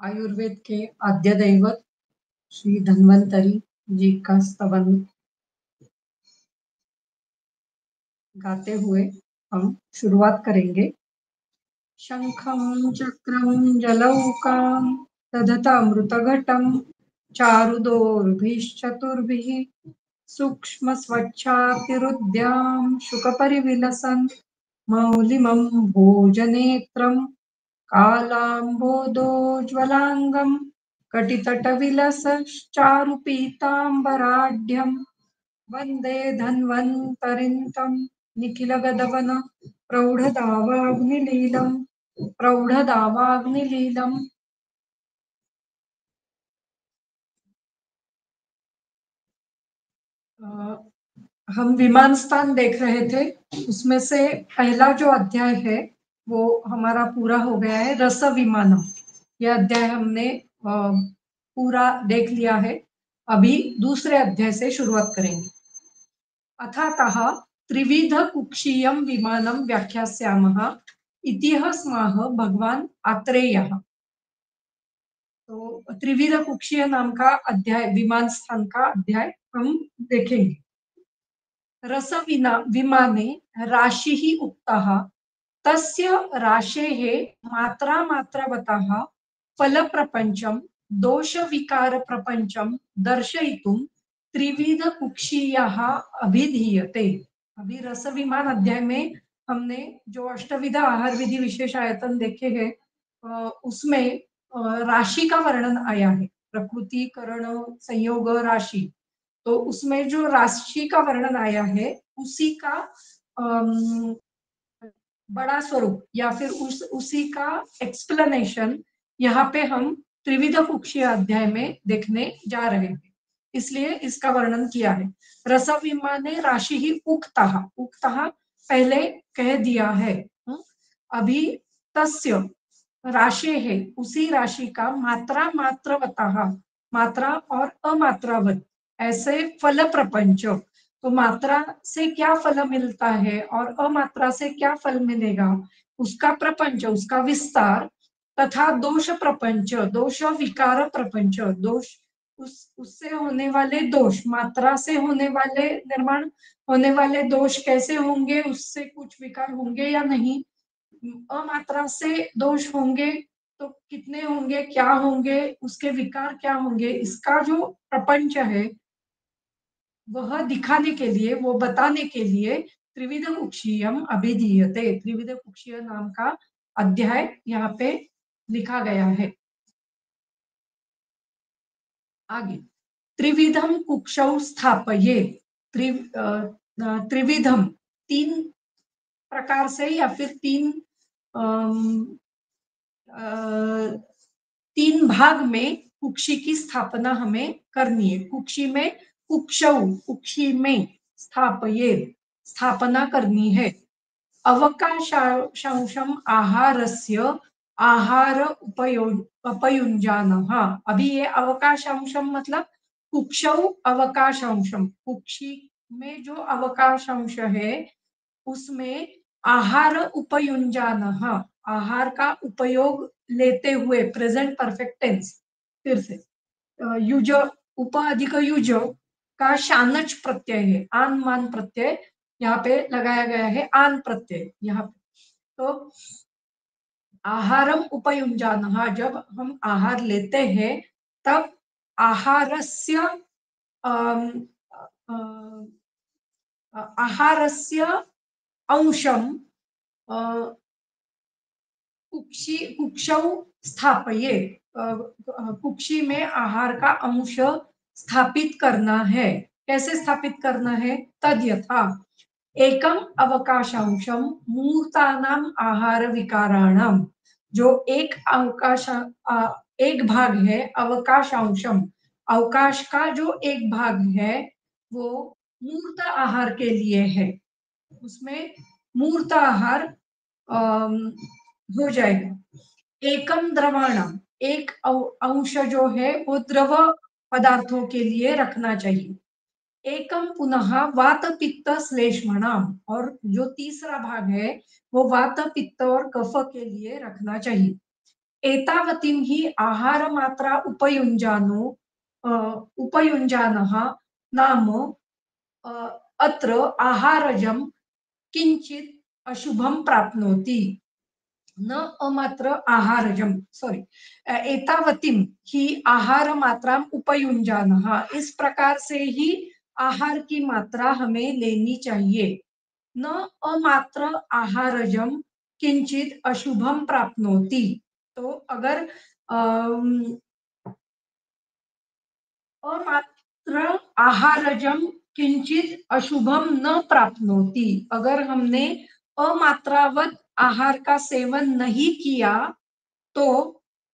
आयुर्वेद के आद्य दैवत श्री धन्वंतरी जी का स्तवन गाते हुए हम शुरुआत करेंगे। शंखं चक्रं जलौकां दधतामृतघटं चारुदोर्भिश्चतुर्भिः सूक्ष्मस्वच्छातिरुद्यां शुकपरिविलसन् मौलिमं भोजनेत्रं कालाम्बोदोज्ज्वलाङ्गं कटितटविलसश्चारुपीताम्बराढ्यं वन्दे धन्वन्तरिं निखिलगदवन प्रौढदावाग्निलीलम्। हम विमान स्थान देख रहे थे, उसमें से पहला जो अध्याय है वो हमारा पूरा हो गया है, रस विमानम। यह अध्याय हमने पूरा देख लिया है। अभी दूसरे अध्याय से शुरुआत करेंगे। अथातः त्रिविध कुक्षीयम विमानम व्याख्यास्यामः इति स्मः भगवान आत्रेयः। तो त्रिविध कुक्षीय नाम का अध्याय, विमान स्थान का अध्याय हम देखेंगे। रस विमाने राशि ही उक्तः तस्य राशेः मात्रा मात्रवतः फल प्रपंचम दोष विकार प्रपंचम दर्शयितुं त्रिविध कुक्षीयः अभिधीयते। अभी रस विमान अध्याय में हमने जो अष्टविध आहार विधि विशेष आयतन देखे हैं, उसमें राशि का वर्णन आया है, प्रकृति करण संयोग राशि। तो उसमें जो राशि का वर्णन आया है उसी का बड़ा स्वरूप या फिर उसी का एक्सप्लेनेशन यहाँ पे हम त्रिविध कुक्षीय अध्याय में देखने जा रहे हैं, इसलिए इसका वर्णन किया है। रस विमाने राशि ही उक्तः, उक्तः पहले कह दिया है। अभी तस्य राशि है, उसी राशि का मात्रा मात्रवतः, मात्रा और अमात्रावत ऐसे फल प्रपंच। तो मात्रा से क्या फल मिलता है और अमात्रा से क्या फल मिलेगा, उसका प्रपंच, उसका विस्तार, तथा दोष प्रपंच, दोष विकार प्रपंच, दोष उससे होने वाले दोष, मात्रा से होने वाले निर्माण होने वाले दोष कैसे होंगे, उससे कुछ विकार होंगे या नहीं, अमात्रा से दोष होंगे तो कितने होंगे, क्या होंगे, उसके विकार क्या होंगे, इसका जो प्रपंच है वह दिखाने के लिए, वो बताने के लिए त्रिविध कुक्षीयम अभिधीयते, त्रिविध कुक्षीय नाम का अध्याय यहाँ पे लिखा गया है। आगे त्रिविधम कुक्षौ स्थापये, त्रिविधम तीन प्रकार से या फिर तीन भाग में कुक्षी की स्थापना हमें करनी है। कुक्षी में कुक्षौ, कुक्षी में स्थापये, स्थापना करनी है। अवकाशांशम आहारस्य आहार उपयुञ्जानः। अभी ये अवकाशांशम मतलब कुक्षौ अवकाशांशम, कुक्षी में जो अवकाशांश है उसमें आहार उपयुञ्जानः, आहार का उपयोग लेते हुए, प्रेजेंट परफेक्ट टेंस। फिर से युज, उप अधिक युज का शानच प्रत्यय है, आन मान प्रत्यय यहाँ पे लगाया गया है, आन प्रत्यय यहाँ पे। तो आहारम उपयुञ्जानः, जब हम आहार लेते हैं तब आहारस्य आहारस्य अंशम कुक्षौ स्थापये, कुक्षी में आहार का अंश स्थापित करना है। कैसे स्थापित करना है? तद यथा एकम अवकाशांशम मूर्तानाम आहार विकाराणाम, जो एक अवकाश, एक भाग है अवकाशांशम, अवकाश का जो एक भाग है वो मूर्त आहार के लिए है, उसमें मूर्त आहार हो जाएगा। एकम द्रवाणाम, एक अंश जो है वो द्रव पदार्थों के लिए रखना चाहिए। एकम पुनः वात पित्त श्लेष्मणाम, और जो तीसरा भाग है वो वात पित्त और कफ के लिए रखना चाहिए। एतावतीं हि आहारमात्रा उपयुञ्जानः नाम अत्र आहारजं किंचित अशुभम प्राप्नोति। न अमात्र आहारजम सॉरी एतावतीम ही आहार मात्रा उपयुञ्जानः, इस प्रकार से ही आहार की मात्रा हमें लेनी चाहिए। न अमात्र आहारजम किंचित अशुभम प्राप्नोति, तो अगर अमात्र आहारजम किंचित अशुभम न प्राप्नोति, अगर हमने अमात्रावत आहार का सेवन नहीं किया तो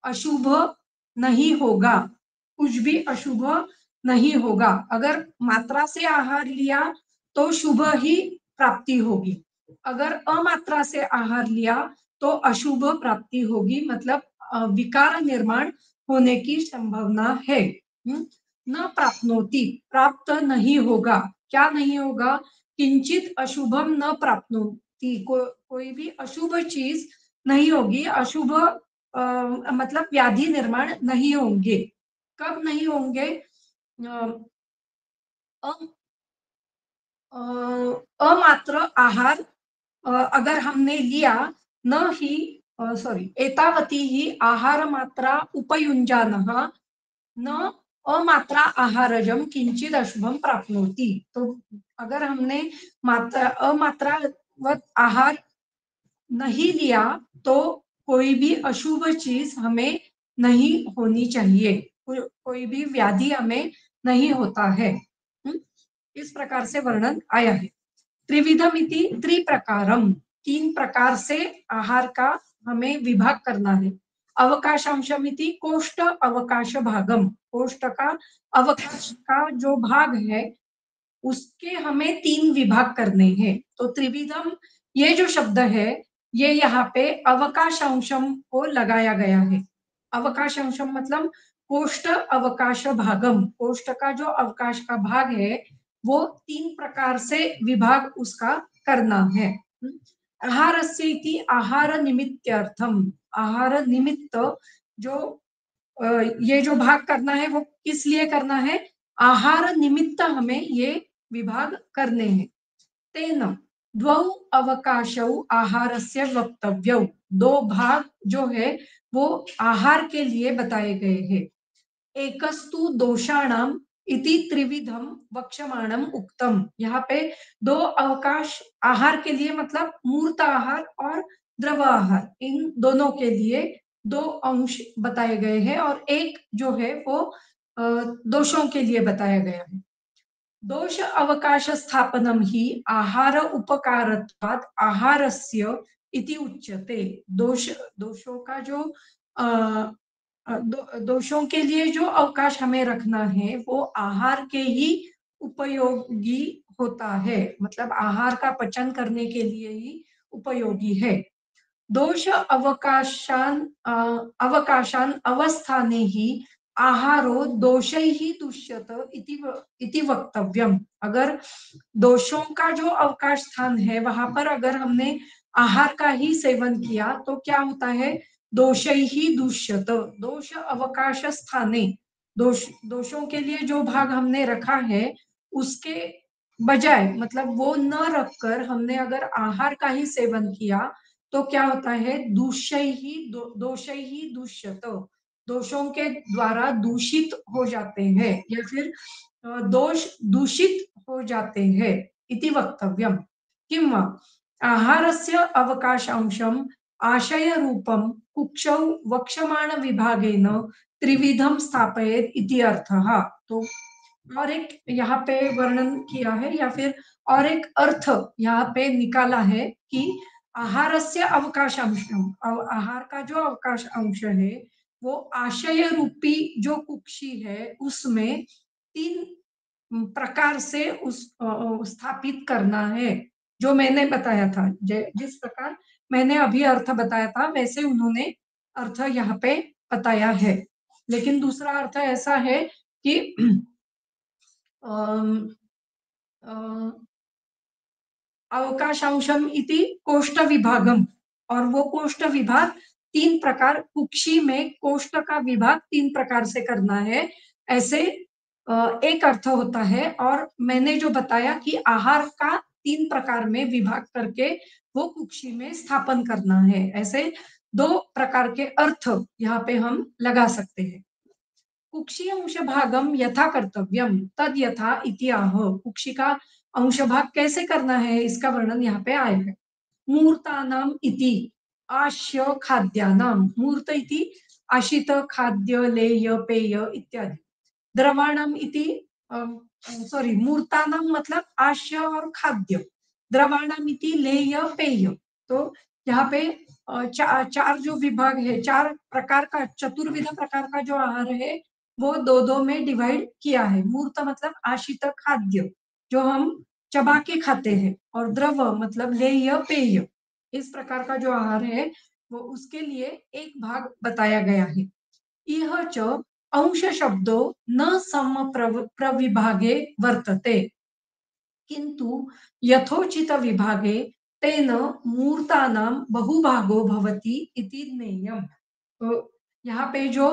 अशुभ नहीं होगा, कुछ भी अशुभ नहीं होगा। अगर मात्रा से आहार लिया तो शुभ ही प्राप्ति होगी, अगर अमात्रा से आहार लिया तो अशुभ प्राप्ति होगी, मतलब विकार निर्माण होने की संभावना है। न प्राप्नोति, प्राप्त नहीं होगा, क्या नहीं होगा, किंचित अशुभम न प्राप्नोति, कोई भी अशुभ चीज नहीं होगी, अशुभ मतलब व्याधि निर्माण नहीं होंगे। कब नहीं होंगे, अमात्र आहार अगर हमने लिया, न ही सॉरी एतावती ही आहार मात्रा उपयुञ्जानः न अमात्रा आहारजम किंचित अशुभम प्राप्नोति, तो अगर हमने अमात्रावत आहार नहीं लिया तो कोई भी अशुभ चीज हमें नहीं होनी चाहिए, कोई भी व्याधि हमें नहीं होता है। इस प्रकार से वर्णन आया है। त्रिविधमिति त्रिप्रकारम, तीन प्रकार से आहार का हमें विभाग करना है। अवकाशांशमिति कोष्ठ अवकाश भागम, कोष्ठ का अवकाश का जो भाग है उसके हमें तीन विभाग करने हैं। तो त्रिविधम ये जो शब्द है ये यहाँ पे अवकाश अंशम को लगाया गया है। अवकाश अंशम मतलब कोष्ठ अवकाश भागम, कोष्ठ का जो अवकाश का भाग है वो तीन प्रकार से विभाग उसका करना है। आहारस्य इति आहार निमित्त्यर्थम, आहार निमित्त जो ये जो भाग करना है वो किस लिए करना है, आहार निमित्त हमें ये विभाग करने हैं। तेन द्वौ अवकाशौ आहारस्य वक्तव्यौ, दो भाग जो है वो आहार के लिए बताए गए हैं। एकस्तु दोषाणाम इति त्रिविधम वक्षमाणम उक्तम, यहाँ पे दो अवकाश आहार के लिए मतलब मूर्त आहार और द्रव आहार, इन दोनों के लिए दो अंश बताए गए हैं और एक जो है वो दोषों के लिए बताया गया है। दोष अवकाश स्थापनम ही आहार उपकारत्वात् आहारस्य इति उच्यते। दोषों का जो दोषों के लिए जो अवकाश हमें रखना है वो आहार के ही उपयोगी होता है, मतलब आहार का पचन करने के लिए ही उपयोगी है। दोष अवकाशान अवस्थाने ही आहारो दोषैः दुष्यत इति वक्तव्यम, अगर दोषों का जो अवकाश स्थान है वहां पर अगर हमने आहार का ही सेवन किया तो क्या होता है, दोषैः दुष्यत, दोष अवकाश स्थाने, दोषों के लिए जो भाग हमने रखा है उसके बजाय मतलब वो न रखकर हमने अगर आहार का ही सेवन किया तो क्या होता है, दोषै ही दुष्यत, दोषों के द्वारा दूषित हो जाते हैं या फिर दोष दूषित हो जाते हैं इति वक्तव्यम। किम वा आहारस्य अवकाशांशम आशय रूपम कुक्षौ वक्षमाण विभागेन त्रिविधम स्थापयेत इति अर्थः। तो और एक यहाँ पे वर्णन किया है या फिर और एक अर्थ यहाँ पे निकाला है कि आहारस्य अवकाश अंशम, आहार का जो अवकाश अंश है वो आशय रूपी जो कुक्षी है उसमें तीन प्रकार से उस स्थापित करना है। जो मैंने बताया था, जिस प्रकार मैंने अभी अर्थ बताया था वैसे उन्होंने अर्थ यहाँ पे बताया है, लेकिन दूसरा अर्थ ऐसा है कि अवकाशांशम इति कोष्ठ विभागम, और वो कोष्ठ विभाग तीन प्रकार, कुक्षी में कोष्ठ का विभाग 3 प्रकार से करना है, ऐसे एक अर्थ होता है। और मैंने जो बताया कि आहार का 3 प्रकार में विभाग करके वो कुक्षी में स्थापन करना है, ऐसे 2 प्रकार के अर्थ यहाँ पे हम लगा सकते हैं। कुक्षी अंश भागम यथा कर्तव्यम तद यथा इति आह। कुक्षी का अंश भाग कैसे करना है, इसका वर्णन यहाँ पे आएगा। मूर्तानाम इति आश्य खाद्यानाम, मूर्त इति आशित खाद्य लेय पेय इत्यादि। द्रवाणाम इति सॉरी, मूर्तानाम मतलब आश्य और खाद्य, द्रवाणाम इति लेय पेय। तो यहाँ पे चार जो विभाग है, 4 प्रकार का, चतुर्विध प्रकार का जो आहार है वो 2-2 में डिवाइड किया है। मूर्त मतलब आशित खाद्य जो हम चबा के खाते हैं, और द्रव मतलब लेय पेय, इस प्रकार का जो आहार है वो उसके लिए एक भाग बताया गया है। इह च अंश शब्दो न सम प्रविभागे वर्तते किंतु यथोचित विभागे तेन मूर्तानां बहुभागो भवति इति ज्ञेयम्। तो यहाँ पे जो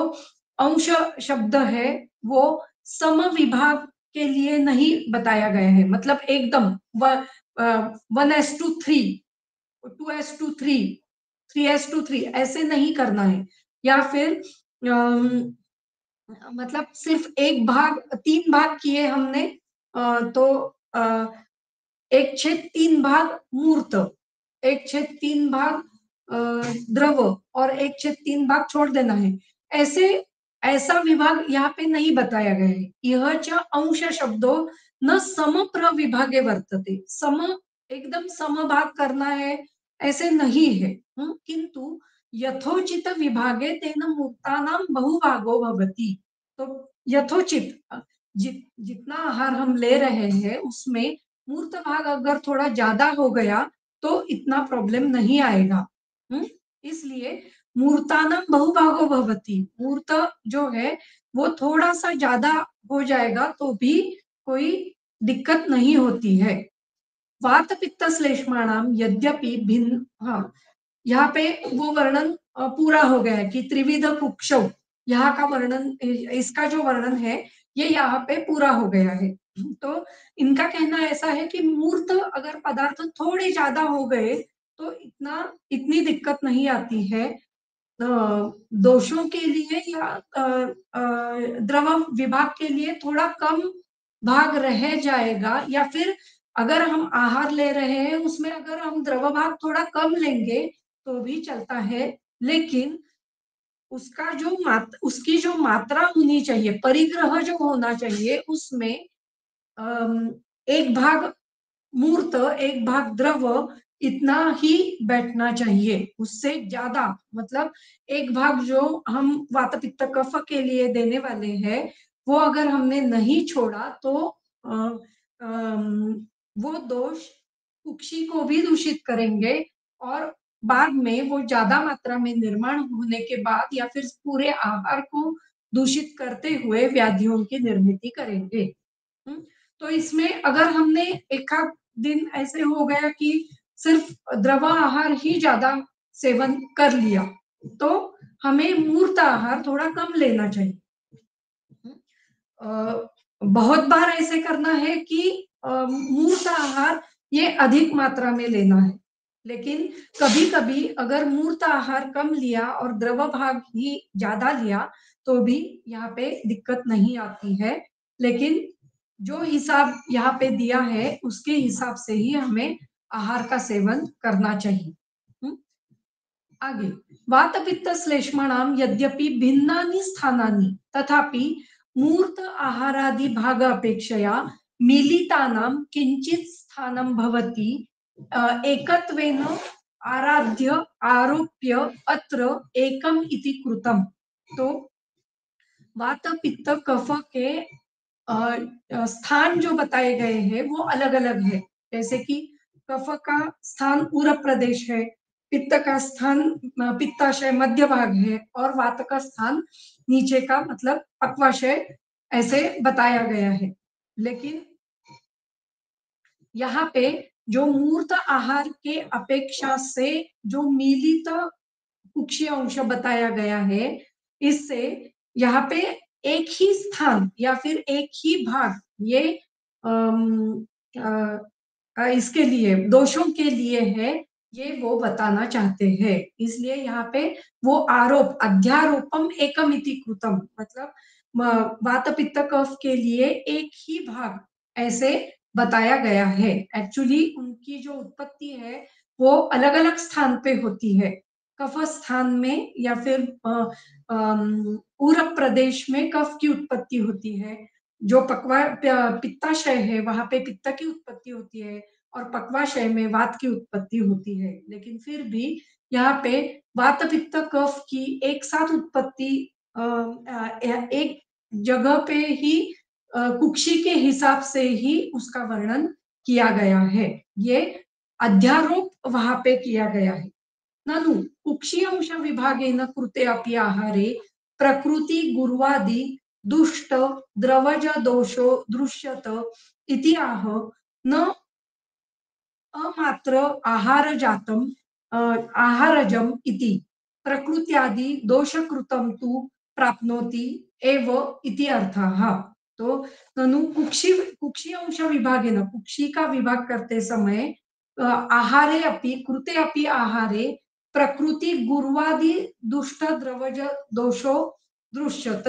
अंश शब्द है वो सम विभाग के लिए नहीं बताया गया है, मतलब एकदम 1:3, 2:3, 3:3 ऐसे नहीं करना है, या फिर मतलब सिर्फ एक भाग, 3 भाग किए हमने, तो 1/3 भाग मूर्त, 1/3 भाग द्रव और 1/3 भाग छोड़ देना है, ऐसे ऐसा विभाग यहाँ पे नहीं बताया गया है। यह च अंश शब्दो न सम प्रविभागे वर्तते, सम एकदम सम भाग करना है ऐसे नहीं है। किंतु यथोचित विभागे तेन मूर्तानां बहुभागो भवति। तो यथोचित जितना आहार हम ले रहे हैं उसमें मूर्त भाग अगर थोड़ा ज्यादा हो गया तो इतना प्रॉब्लम नहीं आएगा। इसलिए मूर्तानां बहुभागो भवति, मूर्त जो है वो थोड़ा सा ज्यादा हो जाएगा तो भी कोई दिक्कत नहीं होती है। वात पित्त श्लेष्माणाम यद्यपि भिन्न, हाँ यहाँ पे वो वर्णन पूरा हो गया है कि त्रिविध कुक्षौ, यहाँ का वर्णन, इसका जो वर्णन है ये यहाँ पे पूरा हो गया है। तो इनका कहना ऐसा है कि मूर्त अगर पदार्थ थोड़े ज्यादा हो गए तो इतनी दिक्कत नहीं आती है। दोषों के लिए या द्रव विभाग के लिए थोड़ा कम भाग रह जाएगा, या फिर अगर हम आहार ले रहे हैं उसमें अगर हम द्रव भाग थोड़ा कम लेंगे तो भी चलता है, लेकिन उसकी जो मात्रा होनी चाहिए, परिग्रह जो होना चाहिए, उसमें एक भाग मूर्त एक भाग द्रव इतना ही बैठना चाहिए, उससे ज्यादा मतलब एक भाग जो हम वात पित्त कफ के लिए देने वाले हैं वो अगर हमने नहीं छोड़ा तो वो दोष कुक्षी को भी दूषित करेंगे, और बाद में वो ज्यादा मात्रा में निर्माण होने के बाद या फिर पूरे आहार को दूषित करते हुए व्याधियों की निर्मित करेंगे। तो इसमें अगर हमने एक आध दिन ऐसे हो गया कि सिर्फ द्रव आहार ही ज्यादा सेवन कर लिया तो हमें मूर्त आहार थोड़ा कम लेना चाहिए। बहुत बार ऐसे करना है कि मूर्त आहार ये अधिक मात्रा में लेना है, लेकिन कभी कभी अगर मूर्त आहार कम लिया और द्रव भाग ही ज्यादा लिया तो भी यहाँ पे दिक्कत नहीं आती है, लेकिन जो हिसाब यहाँ पे दिया है उसके हिसाब से ही हमें आहार का सेवन करना चाहिए। आगे, वात पित्त श्लेष्माणाम यद्यपि भिन्नानि स्थानानि तथापि मूर्त आहारादि भाग अपेक्षया मिलितानां किंचित स्थानं भवति एकत्वेन आराध्य आरोप्य अत्र एकम इति कृतम। तो वात पित्त कफ के स्थान जो बताए गए हैं वो अलग अलग है, जैसे कि कफ का स्थान पूर्व प्रदेश है, पित्त का स्थान पित्ताशय मध्य भाग है, और वात का स्थान नीचे का मतलब पक्वाशय, ऐसे बताया गया है। लेकिन यहाँ पे जो मूर्त आहार के अपेक्षा से जो मिलित कुक्षी अंश बताया गया है, इससे यहाँ पे एक ही स्थान या फिर एक ही भाग ये इसके लिए दोषों के लिए है, ये वो बताना चाहते हैं। इसलिए यहाँ पे वो आरोप अध्यारोपम एकमिति कृतम, मतलब वात पित्त कफ के लिए एक ही भाग ऐसे बताया गया है। एक्चुअली उनकी जो उत्पत्ति है वो अलग अलग स्थान पे होती है, कफ स्थान में या फिर पूरब प्रदेश में कफ की उत्पत्ति होती है, जो पक्वा पित्ताशय है वहां पे पित्त की उत्पत्ति होती है, और पक्वाशय में वात की उत्पत्ति होती है। लेकिन फिर भी यहाँ पे वात पित्त कफ की एक साथ उत्पत्ति एक जगह पे ही कुक्षी के हिसाब से ही उसका वर्णन किया गया है, ये अध्यारोप वहां पे किया गया है। ननु कुक्षी अंश विभागेन कृते अपि आहारे प्रकृति गुरुवादि दुष्ट द्रवज दोषो दृश्यत इति आह न अमात्र आहार जातम आहारजम इति प्रकृत्यादि दोषकृतम तु प्राप्नोति एव इति अर्थः। तो ननु कुक्षी कुक्षी अंश विभागेन, कुक्षी का विभाग करते समय आहारे अपि कृते अपि आहारे प्रकृति गुरुवादि दुष्ट द्रवज दोषो दृश्यत।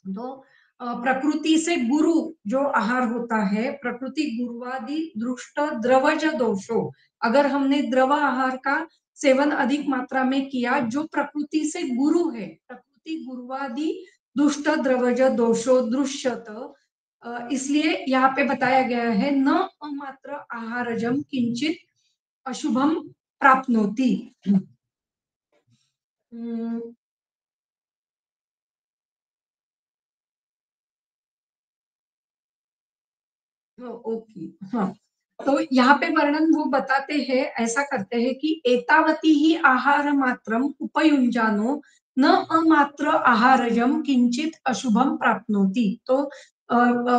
तो प्रकृति से गुरु जो आहार होता है, प्रकृति गुरुवादि दृष्ट द्रवज दोषो, अगर हमने द्रव आहार का सेवन अधिक मात्रा में किया जो प्रकृति से गुरु है, प्रकृति गुरुवादि दुष्ट द्रवज दोषो दृश्यत, इसलिए यहाँ पे बताया गया है न अमात्र आहारजम किंचित अशुभम प्राप्नोति। ओके, हाँ, तो यहाँ पे वर्णन वो बताते हैं, ऐसा करते हैं कि एतावती ही आहार मात्रम उपयुञ्जानो न अमात्र आहारजम किंचित अशुभम प्राप्नोति। तो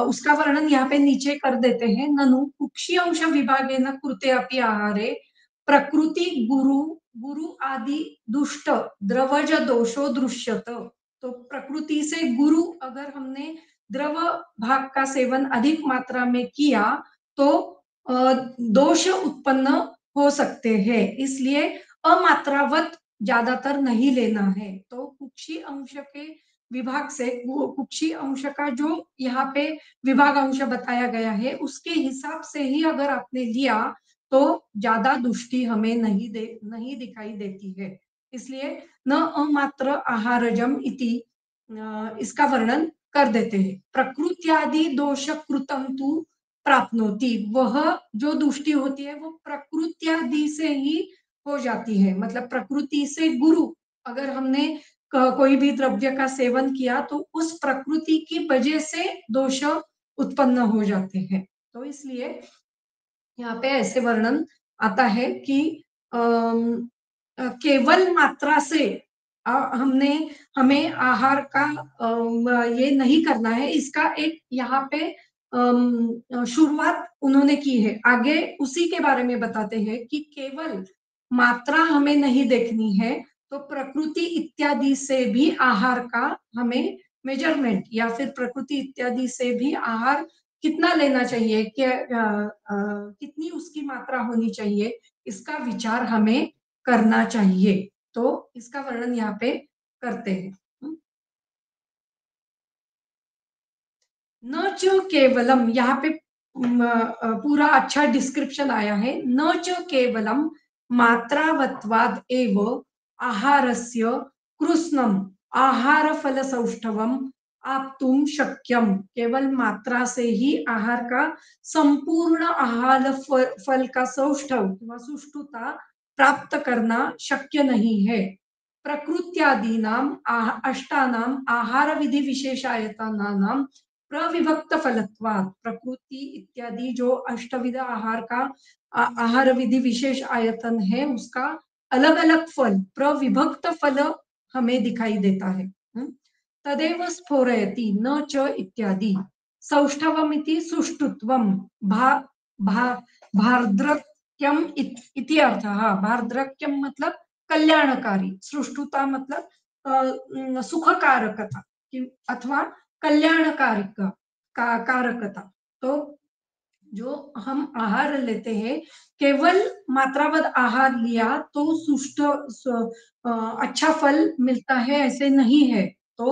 उसका वर्णन यहाँ पे नीचे कर देते हैं। ननु कुक्षी अंश विभागेन कृते अपि आहारे प्रकृति गुरु गुरु आदि दुष्ट द्रवज दोषो दृश्यत। तो प्रकृति से गुरु अगर हमने द्रव भाग का सेवन अधिक मात्रा में किया तो दोष उत्पन्न हो सकते हैं, इसलिए अमात्रावत ज्यादातर नहीं लेना है। तो कुक्षी अंश के विभाग से कुक्षी अंश का जो यहाँ पे विभाग अंश बताया गया है उसके हिसाब से ही अगर आपने लिया तो ज्यादा दुष्टि हमें नहीं दिखाई देती है। इसलिए न अमात्र आहारजम इति इसका वर्णन कर देते हैं। प्रकृत्यादि दोष कृतम तु प्राप्नोति, वह जो दुष्टि होती है वो प्रकृत्यादि से ही हो जाती है, मतलब प्रकृति से गुरु अगर हमने कोई भी द्रव्य का सेवन किया तो उस प्रकृति की वजह से दोष उत्पन्न हो जाते हैं। तो इसलिए यहाँ पे ऐसे वर्णन आता है कि केवल मात्रा से हमने हमें आहार का ये नहीं करना है, इसका एक यहाँ पे शुरुआत उन्होंने की है, आगे उसी के बारे में बताते हैं कि केवल मात्रा हमें नहीं देखनी है, तो प्रकृति इत्यादि से भी आहार का हमें मेजरमेंट या फिर प्रकृति इत्यादि से भी आहार कितना लेना चाहिए, क्या कितनी उसकी मात्रा होनी चाहिए, इसका विचार हमें करना चाहिए। तो इसका वर्णन यहाँ पे करते हैं। न च केवलम, यहाँ पे पूरा अच्छा डिस्क्रिप्शन आया है। न च केवलम मात्रावत्वाद एव आहारस्य कृष्णम आहार फल सौष्ठवम आप्तुम शक्यम, केवल मात्रा से ही आहार का संपूर्ण आहार फल का सौष्ठव किंवा सुष्ठुता प्राप्त करना शक्य नहीं है। प्रकृत्यादीनाम अष्टानाम आहार विधि विशेषायतनानाम प्रविभक्त फलत्वात्, प्रकृति इत्यादि जो अष्टविध आहार का आहार विधि विशेष आयतन है उसका अलग अलग फल प्रविभक्त फल हमें दिखाई देता है। तदेव स्फोरयति न च इत्यादि सौष्ठवमिति सुष्ठुत्वम भारद्रक्यम इति अर्थः। भारद्रक्यम मतलब कल्याणकारी, सुष्ठुता मतलब सुखकारकता अथवा कल्याणकारिक कारकता। तो जो हम आहार लेते हैं, केवल मात्रावत आहार लिया तो अच्छा फल मिलता है, ऐसे नहीं है। तो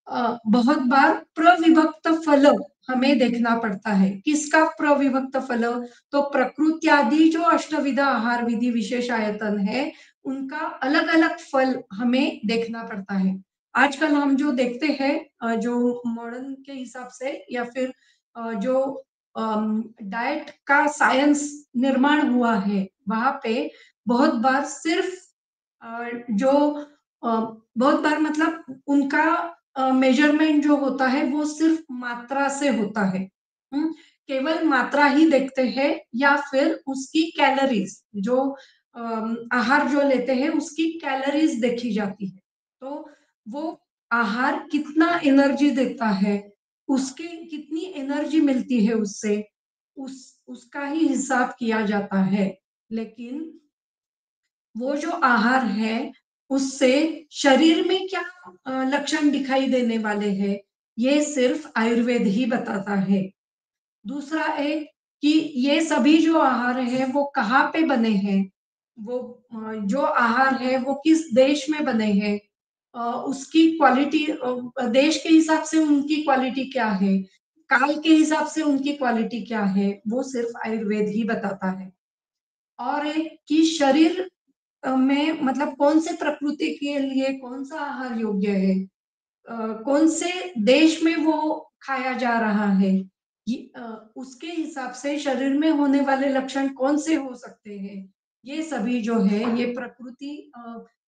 अ, बहुत बार प्रविभक्त फल हमें देखना पड़ता है। किसका प्रविभक्त फल? तो प्रकृत्यादि जो अष्टविध आहार विधि विशेष आयतन है, उनका अलग-अलग फल हमें देखना पड़ता है। आजकल हम जो देखते हैं जो मॉडर्न के हिसाब से या फिर जो डाइट का साइंस निर्माण हुआ है, वहाँ पे बहुत बार सिर्फ जो बहुत बार मतलब उनका मेजरमेंट जो होता है वो सिर्फ मात्रा से होता है। केवल मात्रा ही देखते हैं या फिर उसकी कैलोरीज जो आहार जो लेते हैं उसकी कैलोरीज देखी जाती है। तो वो आहार कितना एनर्जी देता है, उसकी कितनी एनर्जी मिलती है उससे, उसका ही हिसाब किया जाता है। लेकिन वो जो आहार है, उससे शरीर में क्या लक्षण दिखाई देने वाले हैं, ये सिर्फ आयुर्वेद ही बताता है। दूसरा है कि ये सभी जो आहार है वो कहाँ पे बने हैं, वो जो आहार है वो किस देश में बने हैं, उसकी क्वालिटी देश के हिसाब से उनकी क्वालिटी क्या है, काल के हिसाब से उनकी क्वालिटी क्या है, वो सिर्फ आयुर्वेद ही बताता है। और एक कि शरीर में मतलब कौन से प्रकृति के लिए कौन सा आहार योग्य है, कौन से देश में वो खाया जा रहा है, उसके हिसाब से शरीर में होने वाले लक्षण कौन से हो सकते हैं, ये सभी जो है ये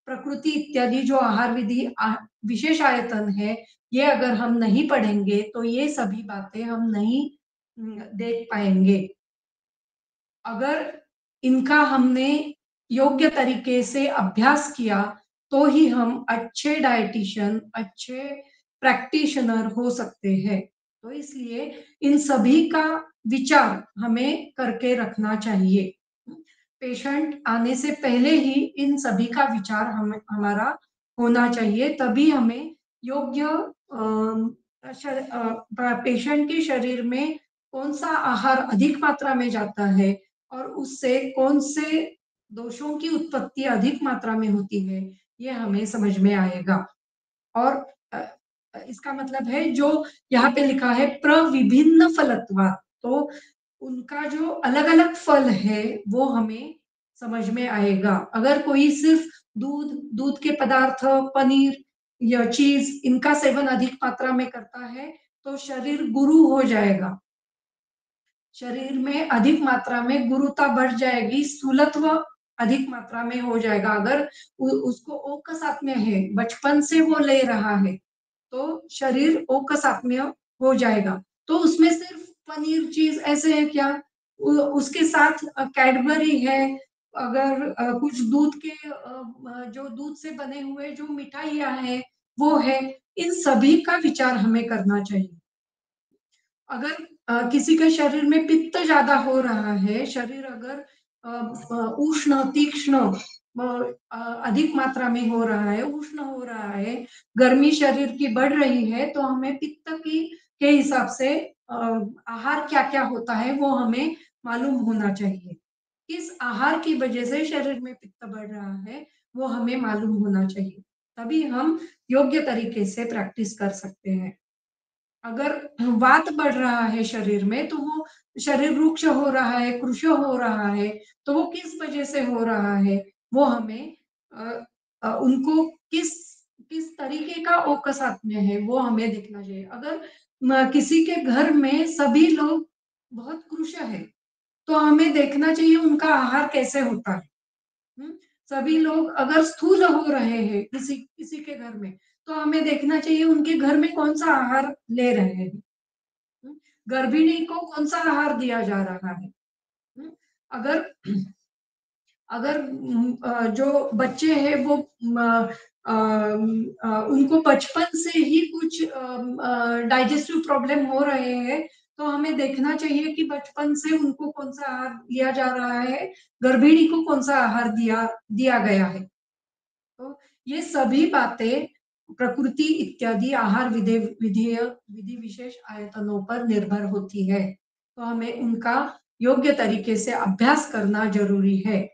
प्रकृति इत्यादि जो आहार विधि विशेष आयतन है, ये अगर हम नहीं पढ़ेंगे तो ये सभी बातें हम नहीं देख पाएंगे। अगर इनका हमने योग्य तरीके से अभ्यास किया, तो ही हम अच्छे डायटिशियन, अच्छे प्रैक्टिशनर हो सकते हैं। तो इसलिए इन सभी का विचार हमें करके रखना चाहिए। पेशेंट आने से पहले ही इन सभी का विचार हमारा होना चाहिए, तभी हमें योग्य पेशेंट के शरीर में कौन सा आहार अधिक मात्रा में जाता है और उससे कौन से दोषों की उत्पत्ति अधिक मात्रा में होती है, ये हमें समझ में आएगा। और अ, इसका मतलब है जो यहाँ पे लिखा है प्रविभिन्न फलत्वात्, तो उनका जो अलग-अलग फल है वो हमें समझ में आएगा। अगर कोई सिर्फ दूध, दूध के पदार्थ, पनीर या चीज़ इनका सेवन अधिक मात्रा में करता है, तो शरीर गुरु हो जाएगा। शरीर में अधिक मात्रा में गुरुता बढ़ जाएगी, स्थूलत्व अधिक मात्रा में हो जाएगा। अगर उसको ओकसात्म्य है, बचपन से वो ले रहा है, तो शरीर ओकसात्म्य हो जाएगा। तो उसमें सिर्फ पनीर चीज ऐसे है क्या? उसके साथ कैडबरी है, अगर कुछ दूध के जो दूध से बने हुए जो मिठाइयाँ हैं, वो है। इन सभी का विचार हमें करना चाहिए। अगर किसी के शरीर में पित्त ज्यादा हो रहा है, शरीर अगर उष्ण तीक्ष्ण अधिक मात्रा में हो रहा है, उष्ण हो रहा है, गर्मी शरीर की बढ़ रही है, तो हमें पित्त की के हिसाब से आहार क्या क्या होता है वो हमें मालूम होना चाहिए। किस आहार की वजह से शरीर में पित्त बढ़ रहा है वो हमें मालूम होना चाहिए, तभी हम योग्य तरीके से प्रैक्टिस कर सकते हैं। अगर वात बढ़ रहा है शरीर में, तो वो शरीर रुक्ष हो रहा है, कृश हो रहा है, तो वो किस वजह से हो रहा है, वो हमें उनको किस किस तरीके का औकसात्म्य है, वो हमें देखना चाहिए। अगर किसी के घर में सभी लोग बहुत कृश है, तो हमें देखना चाहिए उनका आहार कैसे होता है। हुँ? सभी लोग अगर स्थूल हो रहे हैं किसी किसी के घर में, तो हमें देखना चाहिए उनके घर में कौन-सा आहार ले रहे हैं। हुँ? गर्भिणी को कौन-सा आहार दिया जा रहा है। हुँ? अगर अगर जो बच्चे हैं वो उनको बचपन से ही कुछ डाइजेस्टिव प्रॉब्लम हो रहे हैं, तो हमें देखना चाहिए कि बचपन से उनको कौन सा आहार दिया जा रहा है, गर्भिणी को कौन सा आहार दिया दिया गया है। तो ये सभी बातें प्रकृति इत्यादि आहार विधि विशेष आयतनों पर निर्भर होती है। तो हमें उनका योग्य तरीके से अभ्यास करना जरूरी है।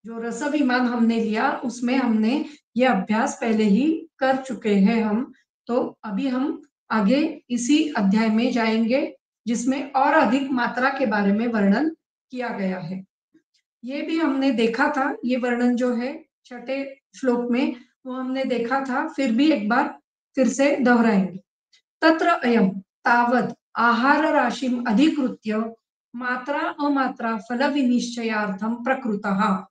जो रसविमान हमने लिया उसमें हमने ये अभ्यास पहले ही कर चुके हैं हम। तो अभी हम आगे इसी अध्याय में जाएंगे जिसमें और अधिक मात्रा के बारे में वर्णन किया गया है। ये भी हमने देखा था, ये वर्णन जो है छठे श्लोक में वो हमने देखा था, फिर भी एक बार फिर से दोहराएंगे। तत्र अयम तावद आहार राशिम अधिकृत्य मात्रा अमात्रा फल विनिश्चयार्थम प्रकृतः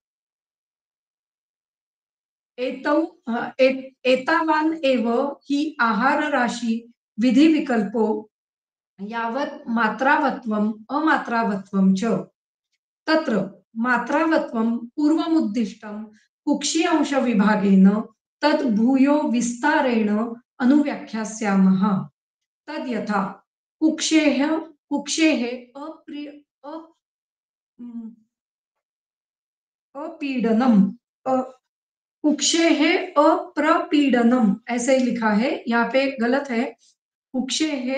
एतावान एव ही आहार राशि विधि विकल्पो यावत् मात्रावत्वम अमात्रावत्वम च तत्र मात्रावत्वम पूर्वमुद्दिष्टम कुक्षी अंश विभागेन तद भूयो विस्तारेण अनुव्याख्यास्यामः। तद यथा कुक्षेः अप्रिय अपीडनम कुक्षेः अप्रपीडनम ऐसे ही लिखा है, यहाँ पे गलत है। कुक्षेः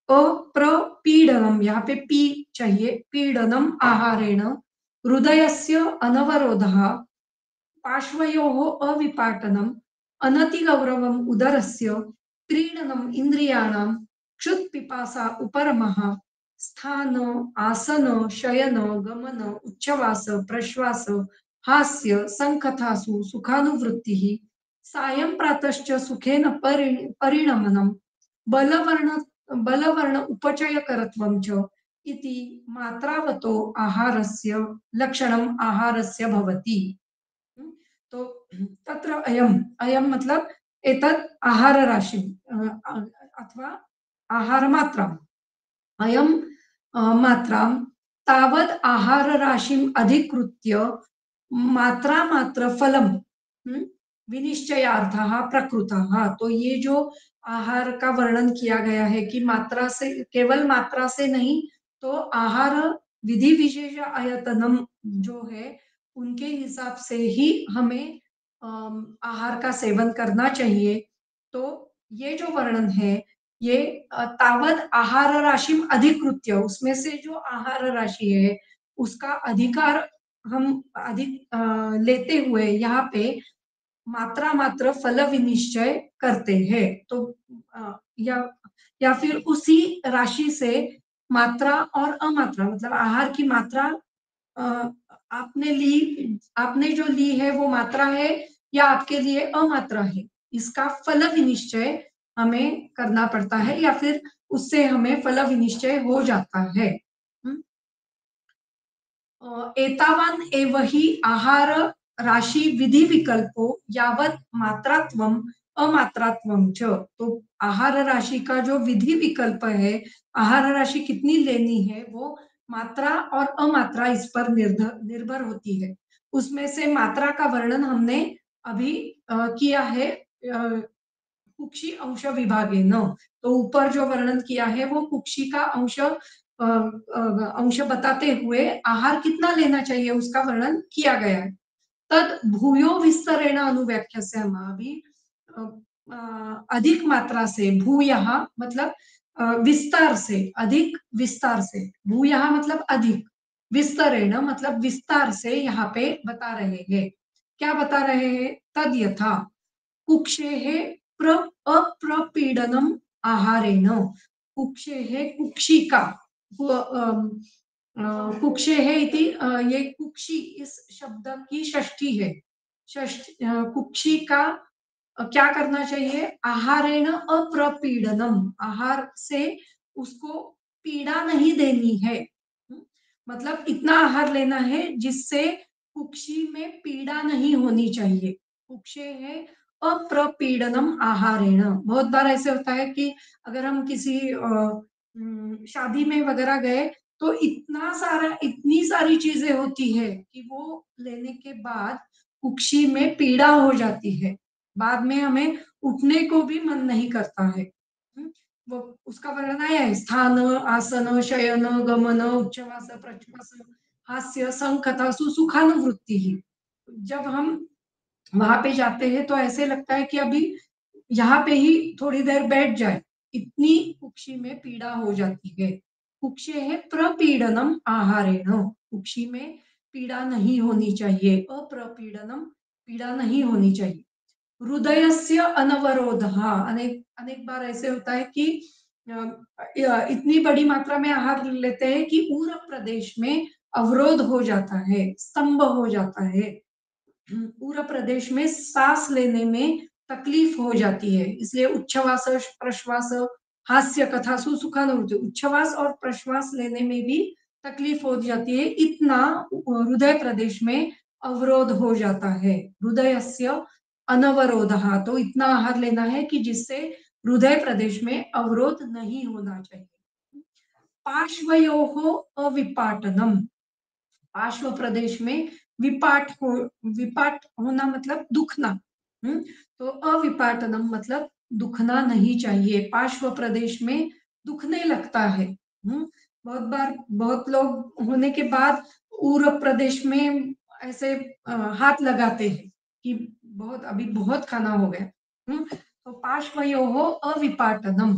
अप्रपीडनम, यहाँ पे पी चाहिए, पीडनम आहारेण हृदयस्य अनवरोधः पार्श्वयोः अविपाटनम अनतिगौरवम उदरस्य क्रीडनम इंद्रियाणां क्षुत्पिपासा उपरमः स्थान आसन शयन गमन उच्छ्वास प्रश्वास हास्य संकथासु सुखानुवृत्तिः सायं प्रातश्च सुखेन परिणमनम बलवर्ण उपचयकरत्वं च इति मात्रावतो आहारस्य लक्षणम आहारस्य भवति। तो तत्र अयम, अयम मतलब एतत् आहार राशि अथवा आहार मात्रा, अयम मात्रा तावद आहार राशिम अधिकृत्य मात्रा मात्र फलम विनिश्चयार्थः प्रकृतः। तो ये जो आहार का वर्णन किया गया है कि मात्रा से, केवल मात्रा से नहीं, तो आहार विधि विशेष आयतनम जो है उनके हिसाब से ही हमें आहार का सेवन करना चाहिए। तो ये जो वर्णन है ये तावद आहार राशि अधिकृत्य, उसमें से जो आहार राशि है उसका अधिकार हम अधिक लेते हुए यहाँ पे मात्रा मात्र फल विनिश्चय करते हैं। तो या फिर उसी राशि से मात्रा और अमात्रा मतलब आहार की मात्रा आपने जो ली है वो मात्रा है या आपके लिए अमात्रा है, इसका फल विनिश्चय हमें करना पड़ता है या फिर उससे हमें फल विनिश्चय हो जाता है। एतावान एव ही आहार राशि विधि विकल्पो यावत मात्रात्वम अमात्रात्वम च। तो आहार राशि का जो विधि विकल्प है, आहार राशि कितनी लेनी है, वो मात्रा और अमात्रा इस पर निर्भर होती है। उसमें से मात्रा का वर्णन हमने अभी किया है कुक्षी अंश विभागे न। तो ऊपर जो वर्णन किया है वो कुक्षी का अंश बताते हुए आहार कितना लेना चाहिए उसका वर्णन किया गया है। तद भूयो विस्तरेण अनुव्याख्या अभी अधिक मात्रा से, भूयः मतलब विस्तार से, अधिक विस्तार से, भूयः मतलब अधिक, विस्तरेण मतलब विस्तार से यहाँ पे बता रहे हैं। क्या बता रहे हैं? तद यथा कुक्षेः अप्रपीडनम आहारेण, कुक्षेः कुक्षिका कुक्षेः इति ये कुक्षी इस शब्द की षष्ठी है। कुक्षी का क्या करना चाहिए? आहारेण अप्रपीडनम, आहार से उसको पीड़ा नहीं देनी है। मतलब इतना आहार लेना है जिससे कुक्षी में पीड़ा नहीं होनी चाहिए। कुक्षे है अप्रपीडनम आहारेण। बहुत बार ऐसे होता है कि अगर हम किसी शादी में वगैरह गए तो इतनी सारी चीजें होती है कि वो लेने के बाद कुक्षी में पीड़ा हो जाती है, बाद में हमें उठने को भी मन नहीं करता है। वो उसका वर्णन आया है, स्थान, आसन, शयन, गमन, उच्छ्वास, प्रश्वास, हास्य, संकथा, सुसुखानुवृत्ति ही। जब हम वहां पे जाते हैं तो ऐसे लगता है कि अभी यहाँ पे ही थोड़ी देर बैठ जाए, इतनी कुक्षी में पीड़ा हो जाती है। कुक्षे है प्रपीडनम आहारेण, कुक्षी में पीड़ा नहीं होनी चाहिए, अप्रपीडनम, पीड़ा नहीं होनी चाहिए। हृदयस्य अनवरोधः, अनेक अनेक बार ऐसे होता है कि इतनी बड़ी मात्रा में आहार लेते हैं कि उर प्रदेश में अवरोध हो जाता है, स्तंभ हो जाता है। पूरा प्रदेश में सांस लेने में तकलीफ हो जाती है, इसलिए उच्छ्वास, प्रश्वास, हास्य, कथा, सुसुखानुभूति, उच्छ्वास और प्रश्वास लेने में भी तकलीफ हो जाती है, इतना हृदय प्रदेश में अवरोध हो जाता है। हृदयस्य अनवरोधः, तो इतना आहार लेना है कि जिससे हृदय प्रदेश में अवरोध नहीं होना चाहिए। पार्श्वयोः अविपाटनम, पार्श्व प्रदेश में विपाट होना मतलब दुखना। तो अविपाटनम मतलब दुखना नहीं चाहिए, पार्श्व प्रदेश में दुखने लगता है। बहुत बार बहुत लोग होने के बाद उर प्रदेश में ऐसे हाथ लगाते हैं कि बहुत अभी बहुत खाना हो गया। तो पार्श्वयोः अविपाटनम,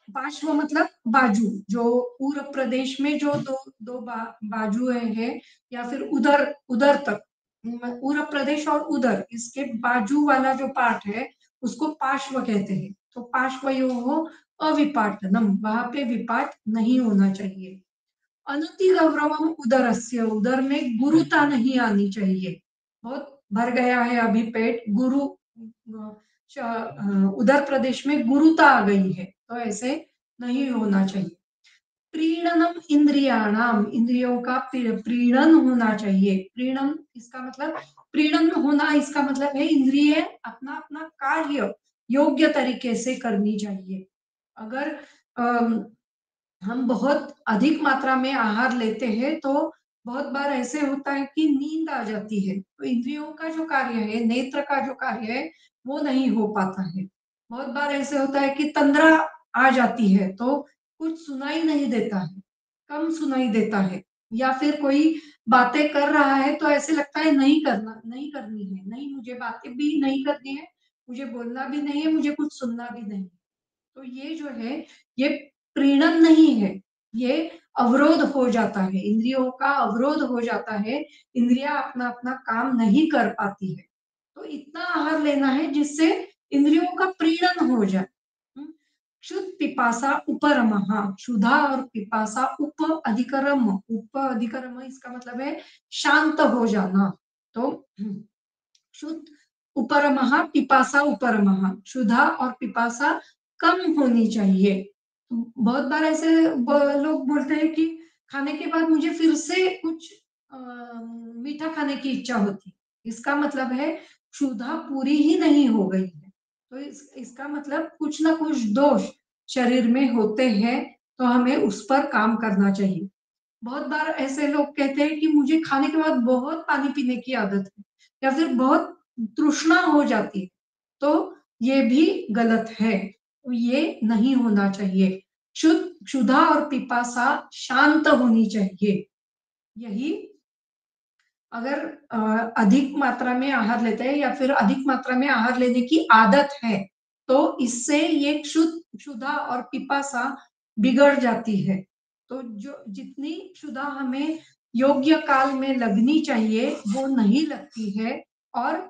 पार्श्व मतलब बाजू, जो पूर्व प्रदेश में जो दो बाजू है, या फिर उधर उधर तक, पूर्व प्रदेश और उधर इसके बाजू वाला जो पार्ट है उसको पार्श्व कहते हैं। तो पार्श्वयोः अविपाटनम, वहां पे विपाट नहीं होना चाहिए। अनति गौरवम उदरस्य, उदर में गुरुता नहीं आनी चाहिए, बहुत भर गया है अभी पेट, उदर प्रदेश में गुरुता आ गई है, तो ऐसे नहीं होना चाहिए। प्रीणनम इंद्रियाणाम, इंद्रियों का प्रीणन होना चाहिए। प्रीणन इसका मतलब, प्रीणन होना इसका मतलब है इंद्रिय अपना अपना कार्य योग्य तरीके से करनी चाहिए। अगर हम बहुत अधिक मात्रा में आहार लेते हैं तो बहुत बार ऐसे होता है कि नींद आ जाती है, तो इंद्रियों का जो कार्य है, नेत्र का जो कार्य है, वो नहीं हो पाता है। बहुत बार ऐसे होता है कि तंद्रा आ जाती है, तो कुछ सुनाई नहीं देता है, कम सुनाई देता है, या फिर कोई बातें कर रहा है तो ऐसे लगता है नहीं करना, नहीं करनी है, नहीं मुझे बातें भी नहीं करनी है, मुझे बोलना भी नहीं है, मुझे कुछ सुनना भी नहीं। तो ये जो है, ये प्रीणन नहीं है, ये अवरोध हो जाता है, इंद्रियों का अवरोध हो जाता है, इंद्रियां अपना अपना काम नहीं कर पाती है। तो इतना आहार लेना है जिससे इंद्रियों का प्रीणन हो जाए। क्षुत पिपासा उपरमः, क्षुधा और पिपासा उप अधिकरम, उप अधिकरम इसका मतलब है शांत हो जाना। तो क्षुत उपरमः, पिपासा उपरमः, क्षुधा और पिपासा कम होनी चाहिए। बहुत बार ऐसे लोग बोलते हैं कि खाने के बाद मुझे फिर से कुछ मीठा खाने की इच्छा होती, इसका मतलब है क्षुधा पूरी ही नहीं हो गई है। तो इसका मतलब कुछ ना कुछ दोष शरीर में होते हैं, तो हमें उस पर काम करना चाहिए। बहुत बार ऐसे लोग कहते हैं कि मुझे खाने के बाद बहुत पानी पीने की आदत है, या फिर बहुत तृष्णा हो जाती है, तो ये भी गलत है, तो ये नहीं होना चाहिए। क्षुधा और पिपासा शांत होनी चाहिए। यही अगर अधिक मात्रा में आहार लेते हैं या फिर अधिक मात्रा में आहार लेने की आदत है, तो इससे ये क्षुधा और पिपासा बिगड़ जाती है। तो जो जितनी क्षुधा हमें योग्य काल में लगनी चाहिए वो नहीं लगती है, और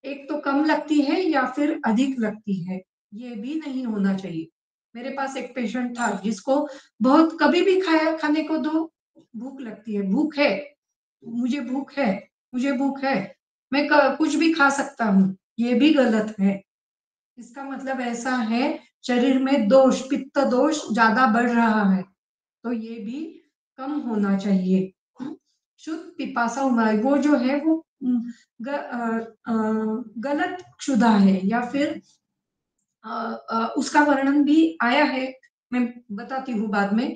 एक तो कम लगती है या फिर अधिक लगती है, ये भी नहीं होना चाहिए। मेरे पास एक पेशेंट था जिसको बहुत, कभी भी खाया खाने को दो भूख लगती है, भूख है, मुझे भूख है, मुझे भूख है, मैं कुछ भी खा सकता हूँ, ये भी गलत है। इसका मतलब ऐसा है शरीर में दोष, पित्त दोष ज्यादा बढ़ रहा है, तो ये भी कम होना चाहिए। शुद्ध पिपासा उमाई, वो जो है वो गलत क्षुधा है, या फिर उसका वर्णन भी आया है, मैं बताती हूँ बाद में।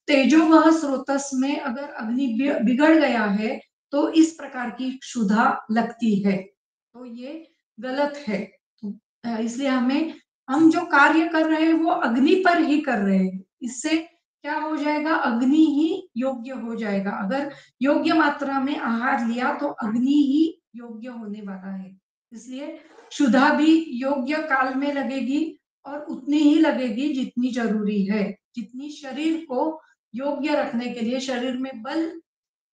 तेजोवह स्रोतस में अगर अग्नि बिगड़ गया है तो इस प्रकार की क्षुधा लगती है, तो ये गलत है। तो इसलिए हमें हम जो कार्य कर रहे हैं वो अग्नि पर ही कर रहे हैं। इससे क्या हो जाएगा, अग्नि ही योग्य हो जाएगा। अगर योग्य मात्रा में आहार लिया तो अग्नि ही योग्य होने वाला है। इसलिए क्षुधा भी योग्य काल में लगेगी और उतनी ही लगेगी जितनी जरूरी है। जितनी शरीर को योग्य रखने के लिए, शरीर में बल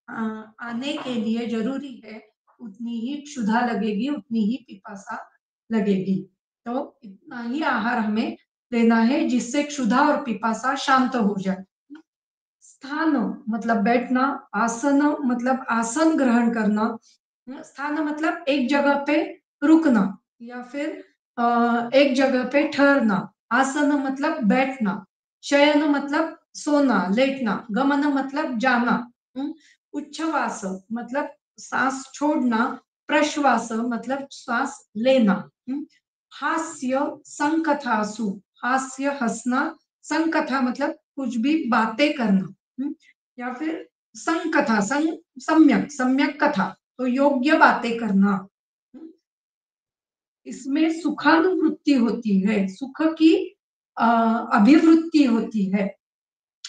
आने के लिए जरूरी है, उतनी ही क्षुधा लगेगी, उतनी ही पिपासा लगेगी। तो इतना ही आहार हमें लेना है जिससे क्षुधा और पिपासा शांत हो जाए। स्थान मतलब बैठना, आसन मतलब आसन ग्रहण करना, स्थान मतलब एक जगह पे रुकना या फिर एक जगह पे ठहरना। आसन मतलब बैठना, शयन मतलब सोना लेटना, गमन मतलब जाना, उच्छ्वास मतलब सांस छोड़ना, प्रश्वास मतलब श्वास लेना। हास्य संकथासु, हास्य हंसना, संकथा मतलब कुछ भी बातें करना, या फिर संकथा सम्यक, सम्यक कथा तो योग्य बातें करना। इसमें सुखानुभूति होती है, सुख की अभिवृत्ति होती है,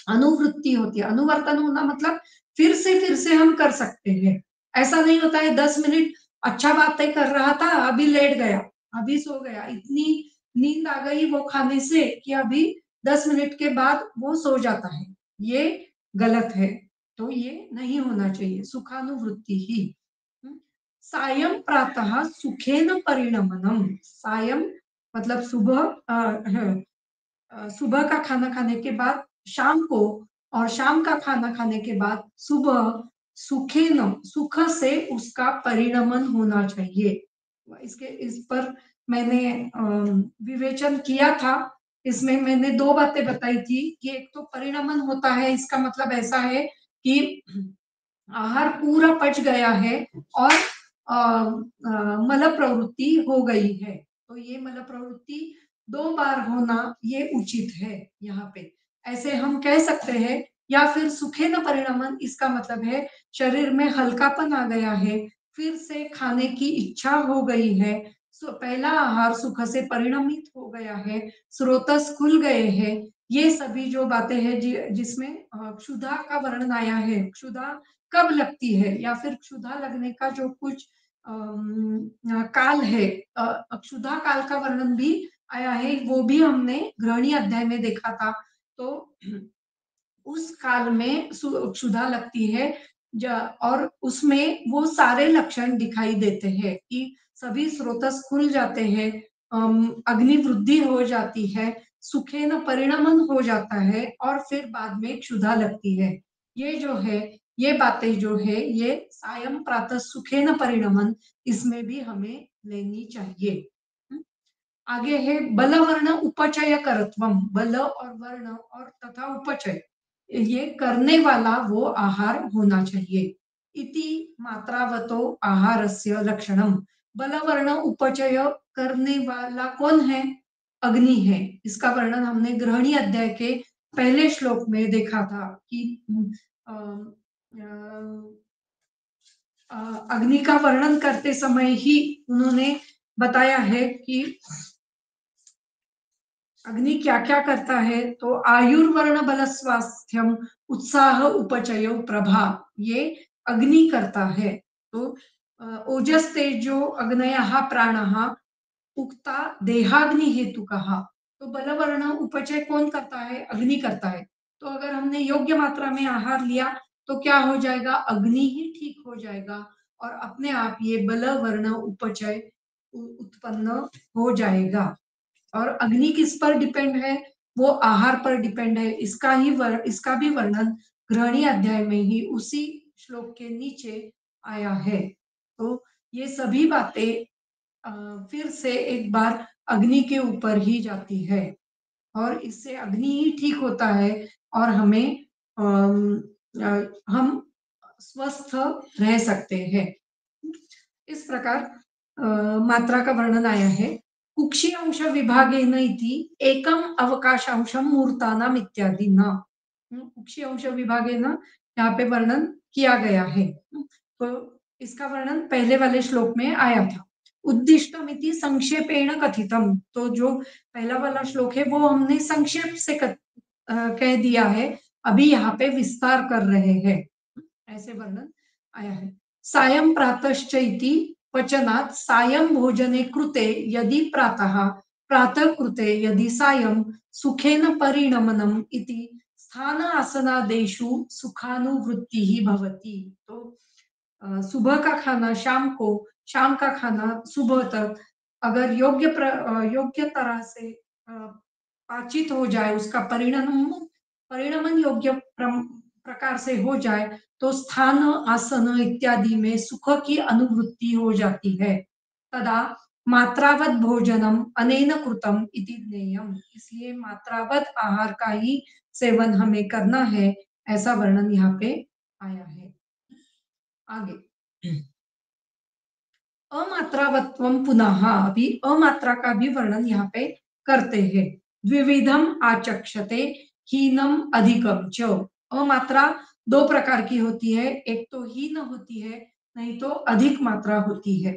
अनुवृत्ति होती है। अनुवर्तन होना मतलब फिर से हम कर सकते हैं। ऐसा नहीं होता है 10 मिनट अच्छा बातें कर रहा था, अभी लेट गया, अभी सो गया, इतनी नींद आ गई वो खाने से कि अभी 10 मिनट के बाद वो सो जाता है। ये गलत है। तो ये नहीं होना चाहिए, सुखानुभूति ही। सायं प्रातः सुखेन परिणमनम। सायं मतलब सुबह, सुबह का खाना खाने के बाद शाम को, और शाम का खाना खाने के बाद सुबह सुखेन, सुख से उसका परिणमन होना चाहिए। इसके इस पर मैंने विवेचन किया था। इसमें मैंने दो बातें बताई थी कि एक तो परिणमन होता है, इसका मतलब ऐसा है कि आहार पूरा पच गया है और मल प्रवृत्ति हो गई है। तो ये मल प्रवृत्ति 2 बार होना ये उचित है यहाँ पे, ऐसे हम कह सकते हैं। या फिर सुखे न परिणमन, इसका मतलब है शरीर में हल्कापन आ गया है, फिर से खाने की इच्छा हो गई है। पहला आहार सुख से परिणमित हो गया है, स्रोतस खुल गए हैं। ये सभी जो बातें हैं जिसमें क्षुधा का वर्णन आया है, क्षुधा कब लगती है या फिर क्षुधा लगने का जो कुछ काल है, क्षुधा काल का वर्णन भी आया है, वो भी हमने गृहणी अध्याय में देखा था। तो उस काल में क्षुधा लगती है और उसमें वो सारे लक्षण दिखाई देते हैं कि सभी स्रोतस खुल जाते हैं, अग्नि वृद्धि हो जाती है, सुखे न परिणमन हो जाता है और फिर बाद में क्षुधा लगती है। ये जो है, ये बातें जो है, ये सायं प्रातः सुखे न परिणमन, इसमें भी हमें लेनी चाहिए। आगे है बल वर्ण उपचय करत्वम। बल और वर्ण और तथा उपचय, ये करने वाला वो आहार होना चाहिए। इति मात्रावतो आहारस्य लक्षणम। बल वर्ण उपचय करने वाला कौन है? अग्नि है। इसका वर्णन हमने गृहणी अध्याय के पहले श्लोक में देखा था कि अग्नि का वर्णन करते समय ही उन्होंने बताया है कि अग्नि क्या क्या करता है। तो आयुर्वर्ण बल स्वास्थ्यम उत्साह उपचय प्रभा, ये अग्नि करता है। तो ओजस तेजो अग्नयः प्राणः उक्ता देहाग्नि हेतु कहा। तो बलवर्ण उपचय कौन करता है? अग्नि करता है। तो अगर हमने योग्य मात्रा में आहार लिया तो क्या हो जाएगा? अग्नि ही ठीक हो जाएगा और अपने आप ये बल वर्ण उपचय उत्पन्न हो जाएगा। और अग्नि किस पर डिपेंड है? वो आहार पर डिपेंड है। इसका भी वर्णन गृहणी अध्याय में ही उसी श्लोक के नीचे आया है। तो ये सभी बातें फिर से एक बार अग्नि के ऊपर ही जाती है और इससे अग्नि ही ठीक होता है और हमें हम स्वस्थ रह सकते हैं। इस प्रकार मात्रा का वर्णन आया है। कुक्षी अंश विभागेन इति एकम अवकाशांशम मूर्तानाम इत्यादि न। कुक्षी अंश विभागेन यहाँ पे वर्णन किया गया है। तो इसका वर्णन पहले वाले श्लोक में आया था। उद्दिष्टमिति संक्षेपेण कथितम। तो जो पहला वाला श्लोक है वो हमने संक्षेप से कह दिया है, अभी यहाँ पे विस्तार कर रहे हैं, ऐसे वर्णन आया है। सायं प्रातश्च इति वचनात् सायं भोजने कृते यदि प्रातः, प्रातः कृते यदि सायं सुखेन परिणमनम इति स्थान आसनादेशु सुखानुवृत्तिः भवति। तो सुबह का खाना शाम को, शाम का खाना सुबह तक अगर योग्य तरह से पाचित हो जाए, उसका परिणमन योग्य प्रकार से हो जाए, तो स्थान आसन इत्यादि में सुख की अनुभूति हो जाती है। तदा मात्रावत भोजनम अनेन कृतम इति ज्ञेयम। इसलिए मात्रावत आहार का ही सेवन हमें करना है, ऐसा वर्णन यहाँ पे आया है। आगे अमात्रावत्वम पुनः, अभी अमात्रा का भी वर्णन यहाँ पे करते हैं। द्विविधम आचक्षते हीनम अधिकम च। अमात्रा दो प्रकार की होती है, एक तो हीन होती है, नहीं तो अधिक मात्रा होती है।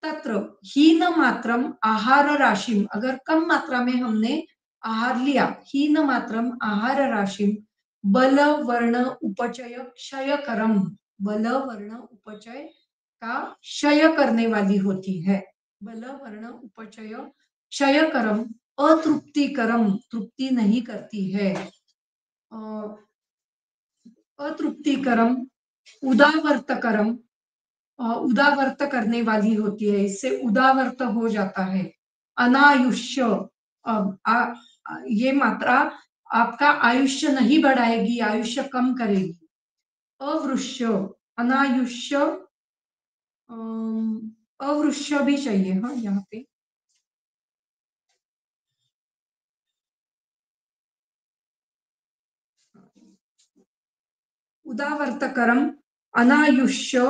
तत्र हीन मात्रम आहार राशिम, अगर कम मात्रा में हमने आहार लिया, हीन मात्रम आहार राशिम बल वर्ण उपचय क्षयकरम, बल वर्ण उपचय का क्षय करने वाली होती है। बल वर्ण उपचय क्षयकरम, अतृप्तिकरम, तृप्ति नहीं करती है, अतृप्तिकरम, उदावर्तकरम, उदावर्त करने वाली होती है, इससे उदावर्त हो जाता है। अनायुष्य, ये मात्रा आपका आयुष्य नहीं बढ़ाएगी, आयुष्य कम करेगी। अवृष्य, अनायुष्य, अवृष्य भी चाहिए, हाँ यहाँ पे उदावर्तकरम, अनायुष्य,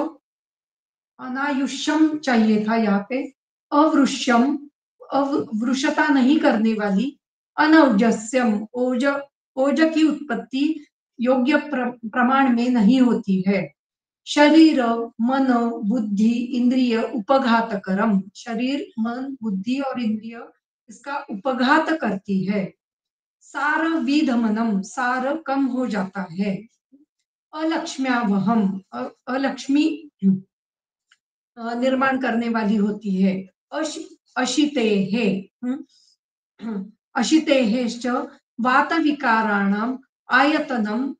अनायुष्यम चाहिए था यहाँ पे। अवृष्यम, अवृषता नहीं करने वाली। अनौजस्यम, ओज, ओज की उत्पत्ति योग्य प्रमाण में नहीं होती है। शरीर मन बुद्धि इंद्रिय उपघातकरम, शरीर मन बुद्धि और इंद्रिय इसका उपघात करती है। सार विधमनम, सार कम हो जाता है। अलक्ष्म्यावहम, अलक्ष्मी निर्माण करने वाली होती है। अशितेः, अशितेश्च वात विकाराणाम आयतनम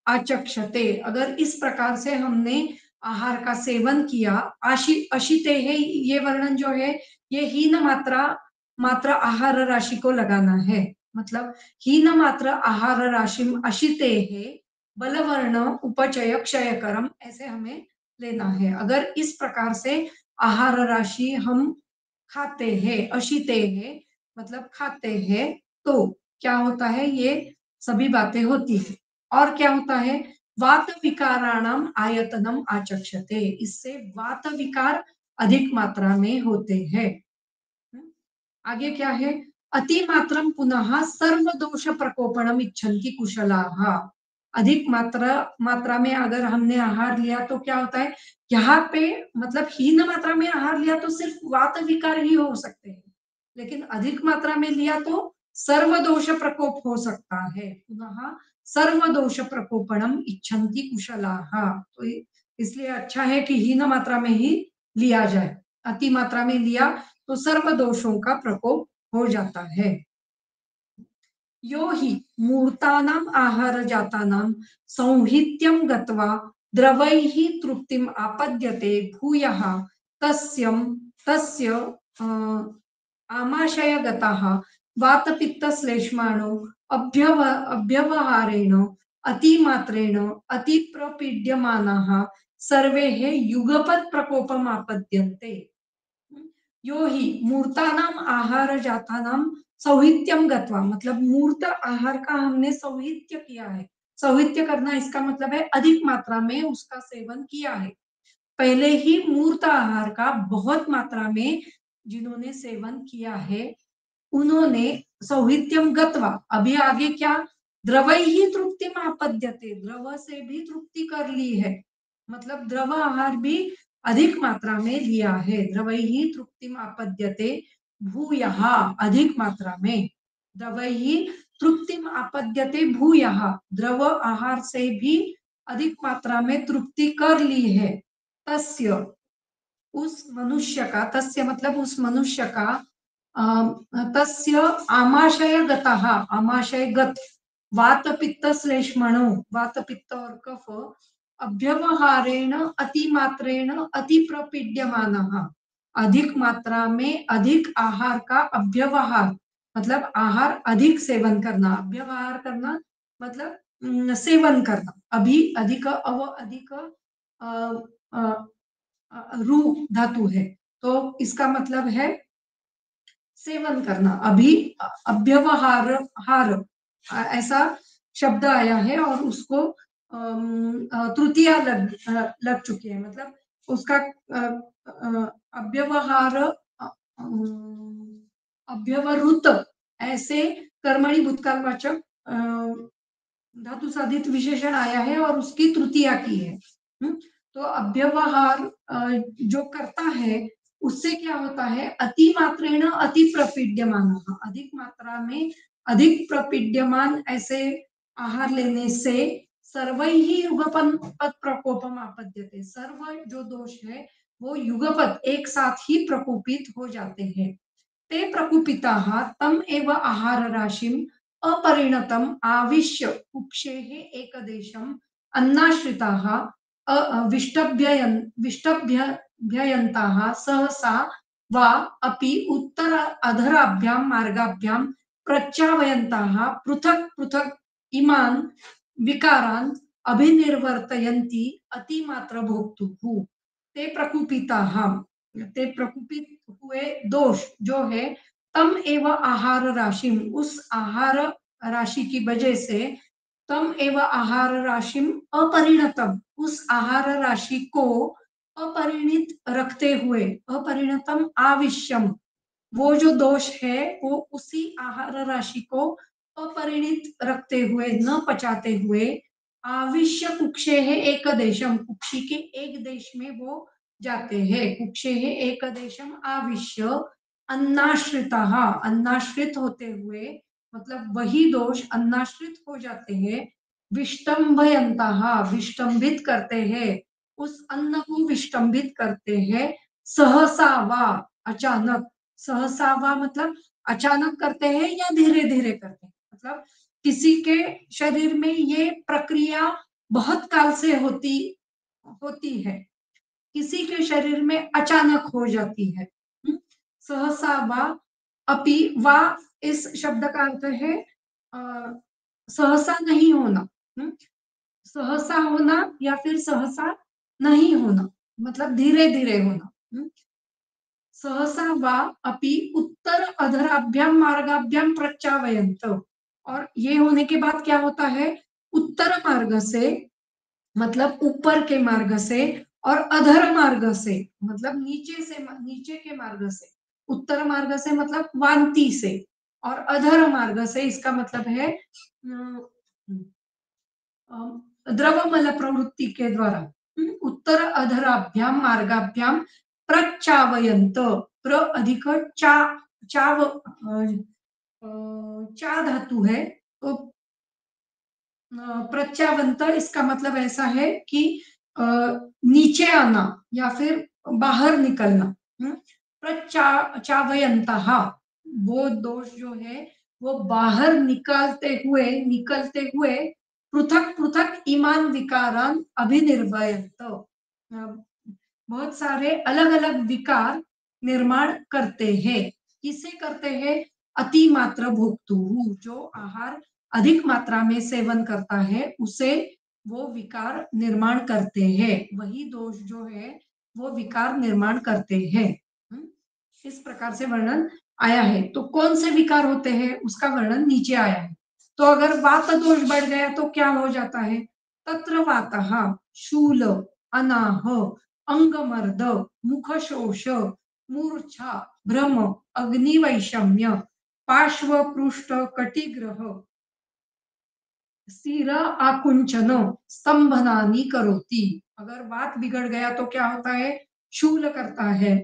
आचक्षते। अगर इस प्रकार से हमने आहार का सेवन किया, अशितेः ये वर्णन जो है ये हीन मात्रा आहार राशि को लगाना है। मतलब हीन मात्रा आहार राशि अशितेः बलवर्ण उपचय क्षयकरम, ऐसे हमें लेना है। अगर इस प्रकार से आहार राशि हम खाते हैं, अशिते है मतलब खाते हैं, तो क्या होता है, ये सभी बातें होती है। और क्या होता है, वात विकाराणाम आयतनम आचक्षते, इससे वात विकार अधिक मात्रा में होते हैं। आगे क्या है, अति मात्रम पुनः सर्व दोष प्रकोपणम इच्छन्ति कुशलाः। अधिक मात्रा में अगर हमने आहार लिया तो क्या होता है, यहाँ पे मतलब हीन मात्रा में आहार लिया तो सिर्फ वात विकार ही हो सकते हैं, लेकिन अधिक मात्रा में लिया तो सर्व दोष प्रकोप हो सकता है। पुनः सर्व दोष प्रकोपणम इच्छन्ति कुशलाः, तो इसलिए अच्छा है कि हीन मात्रा में ही लिया जाए। अति मात्रा में लिया तो सर्व दोषों का प्रकोप हो जाता है। यो हि मूर्तानाम आहार जातानाम संहित्यम गत्वा द्रवैः तृप्तिम आपद्यते भूयः तस्यम तस्य आमाशयगतः वातपित्तश्लेष्माणो अभ्यवहारेण अतिमात्रेण अतिप्रपीड्यमानाः सर्वे युगपत् प्रकोपम् आपद्यन्ते। यो ही मूर्तानाम आहार जातानाम सौहित्यम गत्वा, मतलब मूर्त आहार का हमने सौहित्य किया है। सौहित्य करना इसका मतलब है अधिक मात्रा में उसका सेवन किया है। पहले ही मूर्त आहार का बहुत मात्रा में जिन्होंने सेवन किया है, उन्होंने सौहित्यम गत्वा, अभी आगे क्या, द्रवै ही तृप्तिम आपद्यते, द्रव से भी तृप्ति कर ली है। मतलब द्रव आहार भी अधिक मात्रा में लिया है। द्रवैहि तृप्तिम आपद्यते भूयः, अधिक मात्रा में। द्रवैहि तृप्तिम आपद्यते भूयः, द्रव आहार से भी अधिक मात्रा में तृप्ति कर ली है। तस्य, उस मनुष्य का, तस्य मतलब उस मनुष्य का, तस्य आमाशय गतः, आमाशय गत, वात पित्त श्लेष्मणो, वात पित्त और कफ अभ्यवहारेण अतिमात्रेण अतिप्रपीड्यमानः, अधिक मात्रा में अधिक आहार का अभ्यवहार मतलब आहार अधिक सेवन करना, अभ्यवहार करना मतलब सेवन करना, अभी अधिक अव अधिक रू धातु है, तो इसका मतलब है सेवन करना। अभी अभ्यवहार हार ऐसा शब्द आया है और उसको तृतीया लग चुकी है, मतलब उसका अव्यवहार अभ्यवरुत ऐसे कर्मणि भूतकालवाचक धातु साधित विशेषण आया है और उसकी तृतीया की है। तो अव्यवहार जो करता है उससे क्या होता है, अति मात्रेण अति प्रपीड्यमान, अधिक मात्रा में अधिक प्रपीड्यमान ऐसे आहार लेने से सर्वैहि युगपत प्रकोपम आपद्यते, सर्व जो दोष है वो युगपत एक साथ ही प्रकोपित हो जाते हैं। ते प्रकुपिताः तम एव आहार राशिम अपरिणतम आविश्य कुक्षेः एकदेशम अन्नाश्रिताः विष्टभ्ययन्ताः सहसा वा अपि उत्तर अधराभ्यां मार्गाभ्यां प्रचावयन्ताः पृथक् पृथक् इमान् विकारान् अभिनिर्वर्तयन्ति अतिमात्र भोक्तुः। ते प्रकुपिताः, ते प्रकुपित हुए दोष जो है, तम एव आहार राशि, उस आहार राशि की वजह से, तम एव आहार राशिम अपरिणतम, उस आहार राशि को अपरिणित रखते हुए, अपरिणतम आविश्यम, वो जो दोष है वो उसी आहार राशि को अपरिणित रखते हुए, न पचाते हुए, आविश्य कुक्षे है एक देशम, कुक्षी के एक देश में वो जाते हैं। कुक्षे है एक देशम आविश्य अन्नाश्रिता, अन्नाश्रित होते हुए, मतलब वही दोष अन्नाश्रित हो जाते हैं। विष्टम्भयंता, विष्टम्भित करते हैं, उस अन्न को विष्टम्भित करते हैं। सहसा वा, अचानक, सहसा वा मतलब अचानक करते हैं या धीरे धीरे करते हैं, मतलब किसी के शरीर में ये प्रक्रिया बहुत काल से होती होती है, किसी के शरीर में अचानक हो जाती है। सहसा वा अपि, वा इस शब्द का अर्थ है सहसा नहीं होना, सहसा होना या फिर सहसा नहीं होना, मतलब धीरे धीरे होना। सहसा वा अपि उत्तर अधराभ्याम मार्गाभ्याम प्रचावयंत, और ये होने के बाद क्या होता है, उत्तर मार्ग से मतलब ऊपर के मार्ग से, और अधर मार्ग से मतलब नीचे से, नीचे के मार्ग से, उत्तर मार्ग से मतलब वांति से, और अधर मार्ग से इसका मतलब है द्रवमल प्रवृत्ति के द्वारा। उत्तर अधराभ्याम मार्गाभ्याम प्रचावयंत, प्र अधिक चा, चाव चा धातु है, तो प्रत्यावंत इसका मतलब ऐसा है कि नीचे आना या फिर बाहर निकलना। प्रचावयंतः, वो दोष जो है वो बाहर निकलते हुए पृथक पृथक ईमान विकारान अभिनिर्वयंत, बहुत सारे अलग अलग विकार निर्माण करते हैं। किसे करते हैं, अति मात्र भोक्तु, जो आहार अधिक मात्रा में सेवन करता है उसे वो विकार निर्माण करते हैं, वही दोष जो है वो विकार निर्माण करते हैं। इस प्रकार से वर्णन आया है। तो कौन से विकार होते हैं उसका वर्णन नीचे आया है। तो अगर वात दोष बढ़ गया तो क्या हो जाता है, तत्र वातः शूल अनाह अंगमर्द मुखशोष मूर्छा भ्रम अग्निवैषम्य पार्श्व पृष्ठ कटिग्रह सीरा आकुंचन स्तंभनानी करोति। अगर वात बिगड़ गया तो क्या होता है, शूल करता है,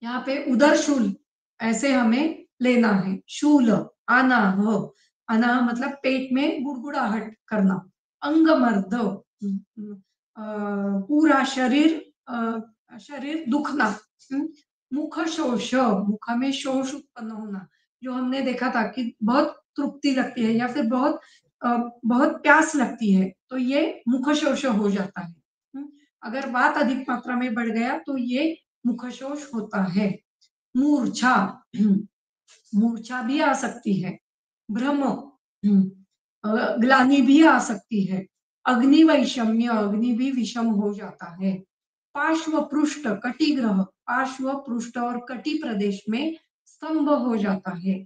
यहाँ पे उदर शूल ऐसे हमें लेना है। शूल अनाह, अनाह मतलब पेट में गुड़गुड़ाहट करना। अंगमर्द पूरा शरीर शरीर दुखना। मुख शोष, मुख में शोष उत्पन्न होना, जो हमने देखा था कि बहुत तृप्ति लगती है या फिर बहुत प्यास लगती है, तो ये मुख शोष हो जाता है। अगर वात अधिक मात्रा में बढ़ गया तो ये मुखशोष होता है। मूर्छा, मूर्छा भी आ सकती है। भ्रम, ग्लानि भी आ सकती है। अग्नि वैषम्य, अग्नि भी विषम हो जाता है। पार्श्व पृष्ठ कटिग्रह, पार्श्व पृष्ठ और कटि प्रदेश में स्तंभ हो जाता है।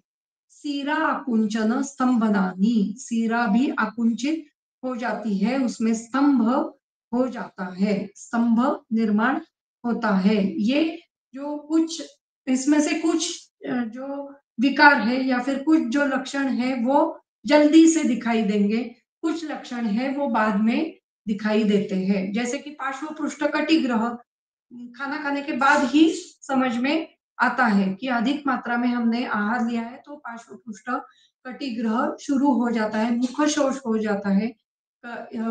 सीरा आकुंचन स्तंभनानी, सीरा भी आकुंचित हो जाती है, उसमें स्तंभ हो जाता है, स्तंभ निर्माण होता है। ये जो कुछ इसमें से कुछ जो विकार है या फिर कुछ जो लक्षण है वो जल्दी से दिखाई देंगे, कुछ लक्षण है वो बाद में दिखाई देते हैं। जैसे कि पार्श्व पृष्ठ कटिग्रह खाना खाने के बाद ही समझ में आता है कि अधिक मात्रा में हमने आहार लिया है, तो पार्श्व पृष्ठ कटिग्रह शुरू हो जाता है, मुख शोष हो जाता है,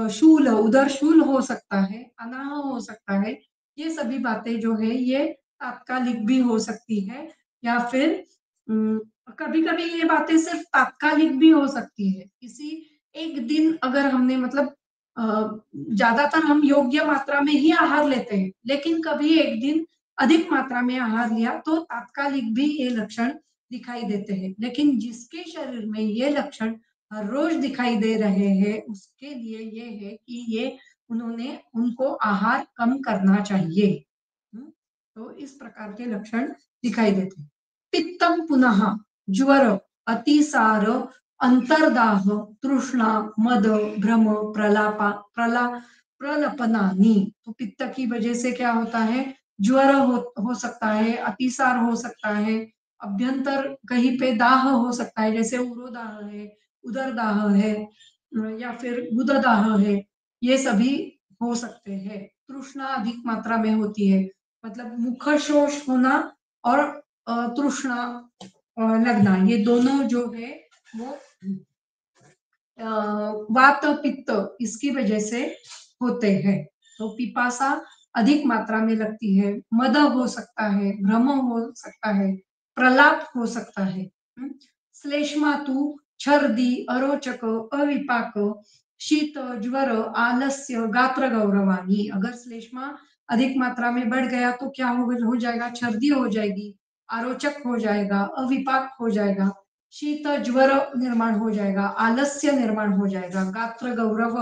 शूल उदर शूल हो सकता है, अनाह हो सकता है। ये सभी बातें जो है ये तात्कालिक भी हो सकती है, या फिर कभी कभी ये बातें सिर्फ तात्कालिक भी हो सकती है। किसी एक दिन अगर हमने मतलब ज्यादातर हम योग्य मात्रा में ही आहार लेते हैं, लेकिन कभी एक दिन अधिक मात्रा में आहार लिया तो तात्कालिक भी ये लक्षण दिखाई देते हैं। लेकिन जिसके शरीर में ये लक्षण हर रोज दिखाई दे रहे हैं, उसके लिए ये है कि ये उनको आहार कम करना चाहिए। तो इस प्रकार के लक्षण दिखाई देते हैं। पित्तम पुनः ज्वर, अतिसार, अंतर्दाह, तृष्णा, मद, भ्रम, प्रलपनानी। तो पित्त की वजह से क्या होता है, ज्वर हो सकता है, अतिसार हो सकता है, अभ्यंतर कहीं पे दाह हो सकता है, जैसे उरोदाह है, उदरदाह है, या फिर गुददाह है, ये सभी हो सकते हैं। तृष्णा अधिक मात्रा में होती है, मतलब मुखशोष होना और तृष्णा लगना, ये दोनों जो है वो वात पित्त इसकी वजह से होते हैं। तो पिपासा अधिक मात्रा में लगती है, मद हो सकता है, भ्रम हो सकता है, प्रलाप हो सकता है। श्लेष्मातु छर्दी, अरोचक, अविपाक, शीत, ज्वर, आलस्य, गात्र गौरवानी। अगर श्लेष्मा अधिक मात्रा में बढ़ गया तो क्या हो जाएगा, छर्दी हो जाएगी, आरोचक हो जाएगा, अविपाक हो जाएगा, शीत ज्वर निर्माण हो जाएगा, आलस्य निर्माण हो जाएगा, गात्र गौरव,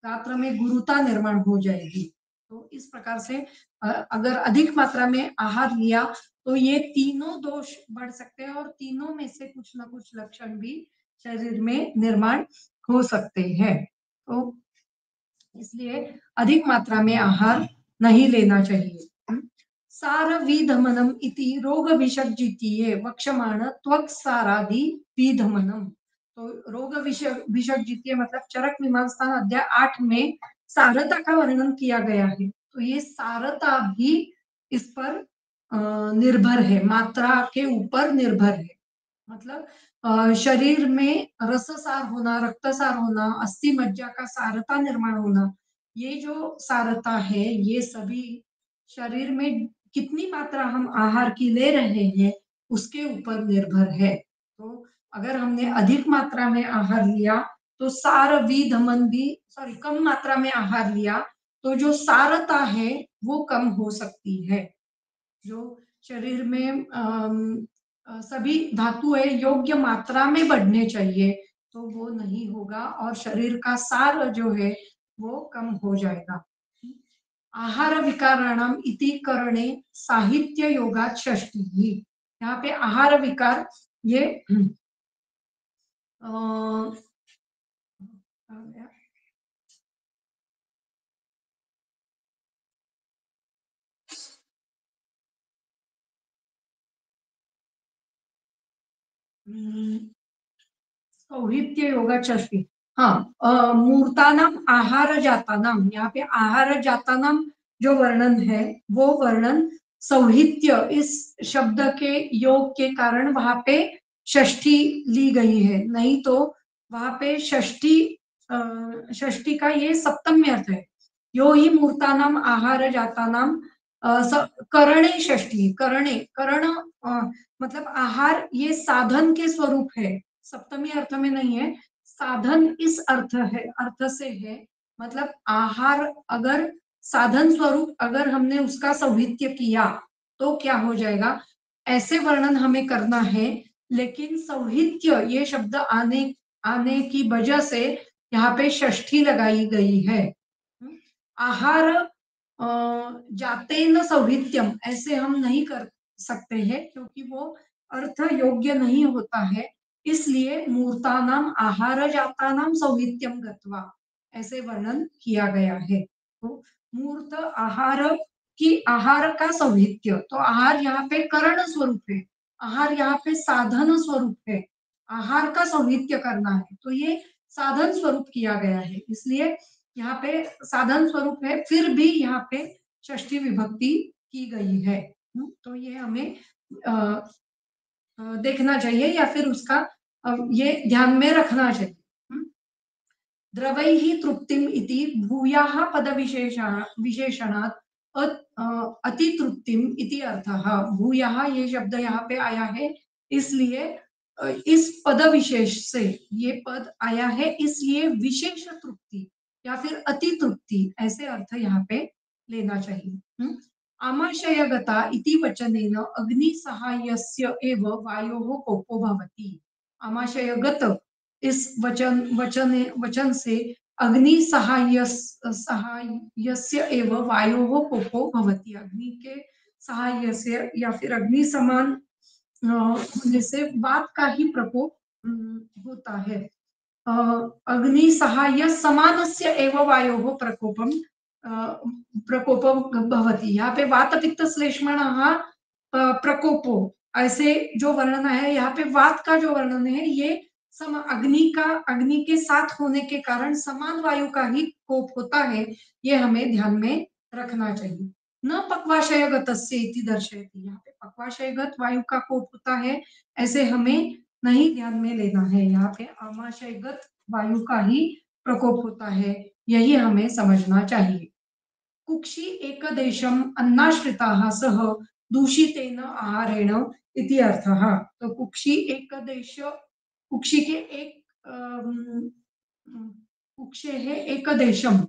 गात्र में गुरुता निर्माण हो जाएगी। तो इस प्रकार से अगर अधिक मात्रा में आहार लिया तो ये तीनों दोष बढ़ सकते हैं, और तीनों में से कुछ ना कुछ लक्षण भी शरीर में निर्माण हो सकते हैं। तो इसलिए अधिक मात्रा में आहार नहीं लेना चाहिए। सारविधमनम इति रोग विषज्जितीये वक्षमाण त्वक सारादि विधमनम। तो रोग विषज्जितीय मतलब चरक मीमांसा अध्याय 8 में सारता का वर्णन किया गया है। तो ये सारता भी इस पर निर्भर है, मात्रा के ऊपर निर्भर है। मतलब शरीर में रससार होना, रक्तसार होना, अस्थि मज्जा का सारता निर्माण होना, ये जो सारता है ये सभी शरीर में कितनी मात्रा हम आहार की ले रहे हैं उसके ऊपर निर्भर है। तो अगर हमने अधिक मात्रा में आहार लिया तो सार विधमन भी, सॉरी, कम मात्रा में आहार लिया तो जो सारता है वो कम हो सकती है। जो शरीर में सभी धातुएं योग्य मात्रा में बढ़ने चाहिए तो वो नहीं होगा, और शरीर का सार जो है वो कम हो जाएगा। आहार विकाराणाम इति करणे साहित्य योगात षष्ठी। यहाँ पे आहार विकार ये सौहित्य योगा षष्ठी। हाँ, मूर्तानाम आहार जातानाम, यहाँ पे आहार जातानाम जो वर्णन है वो वर्णन सौहित्य इस शब्द के योग के कारण वहां पे षष्ठी ली गई है, नहीं तो वहां पे षष्ठी का ये सप्तमी अर्थ है। यो ही मूर्तानाम आहार जातानाम करणे षष्ठी, करणे करण मतलब आहार ये साधन के स्वरूप है, सप्तमी अर्थ में नहीं है, साधन इस अर्थ से है। मतलब आहार अगर साधन स्वरूप अगर हमने उसका सौहित्य किया तो क्या हो जाएगा, ऐसे वर्णन हमें करना है। लेकिन सौहित्य ये शब्द आने आने की वजह से यहाँ पे षष्ठी लगाई गई है। आहार जाते न सौहित्यम ऐसे हम नहीं कर सकते हैं क्योंकि वो अर्थ योग्य नहीं होता है। इसलिए मूर्तानाम आहार जातानाम सौहित्यम गत्वा ऐसे वर्णन किया गया है। तो मूर्त आहार की आहार का सौहित्य, तो आहार यहाँ पे करण स्वरूप है, आहार यहाँ पे साधन स्वरूप है, आहार का सौहित्य करना है तो ये साधन स्वरूप किया गया है, इसलिए यहाँ पे साधन स्वरूप है, फिर भी यहाँ पे षष्ठी विभक्ति की गई है। तो ये हमें देखना चाहिए या फिर उसका ये ध्यान में रखना चाहिए। द्रवैः तृप्तिम इति भूयाः पद विशेषणात् अतितृप्तिम इति अर्थः। भूयाः ये शब्द यहाँ पे आया है, इसलिए इस पद विशेष से ये पद आया है, इसलिए विशेष तृप्ति या फिर अति तृप्ति ऐसे अर्थ यहाँ पे लेना चाहिए। आमाशयगता इति वचनेन अग्नि सहायस्य एव वायोः कोपो भवति। आमाशयगत इस वचन से अग्नि सहायस्य एव वायोः कोपो भवति। अग्नि के सहाय से या फिर अग्नि समान होने से वात का ही प्रकोप होता है। अग्नि सहाय समानस्य एव वायोः प्रकोपम भवति। यहाँ पे वात पित्त श्लेष्मणः प्रकोपो ऐसे जो वर्णन है, यहाँ पे वात का जो वर्णन है ये अग्नि के साथ होने के कारण समान वायु का ही कोप होता है, ये हमें ध्यान में रखना चाहिए। न पक्वाशयगतस्य इति दर्शयति, यहाँ पे पक्वाशयगत वायु का कोप होता है ऐसे हमें नहीं ध्यान में लेना है, यहाँ पे आमाशयगत वायु का ही प्रकोप होता है, यही हमें समझना चाहिए। कुक्षी एकदेशम अन्नाश्रिताः सह दूषितेन आहारेण इति अर्थः। तो कुक्षी एकदेश, कुक्षी के एक कुक्षे है एकदेशम,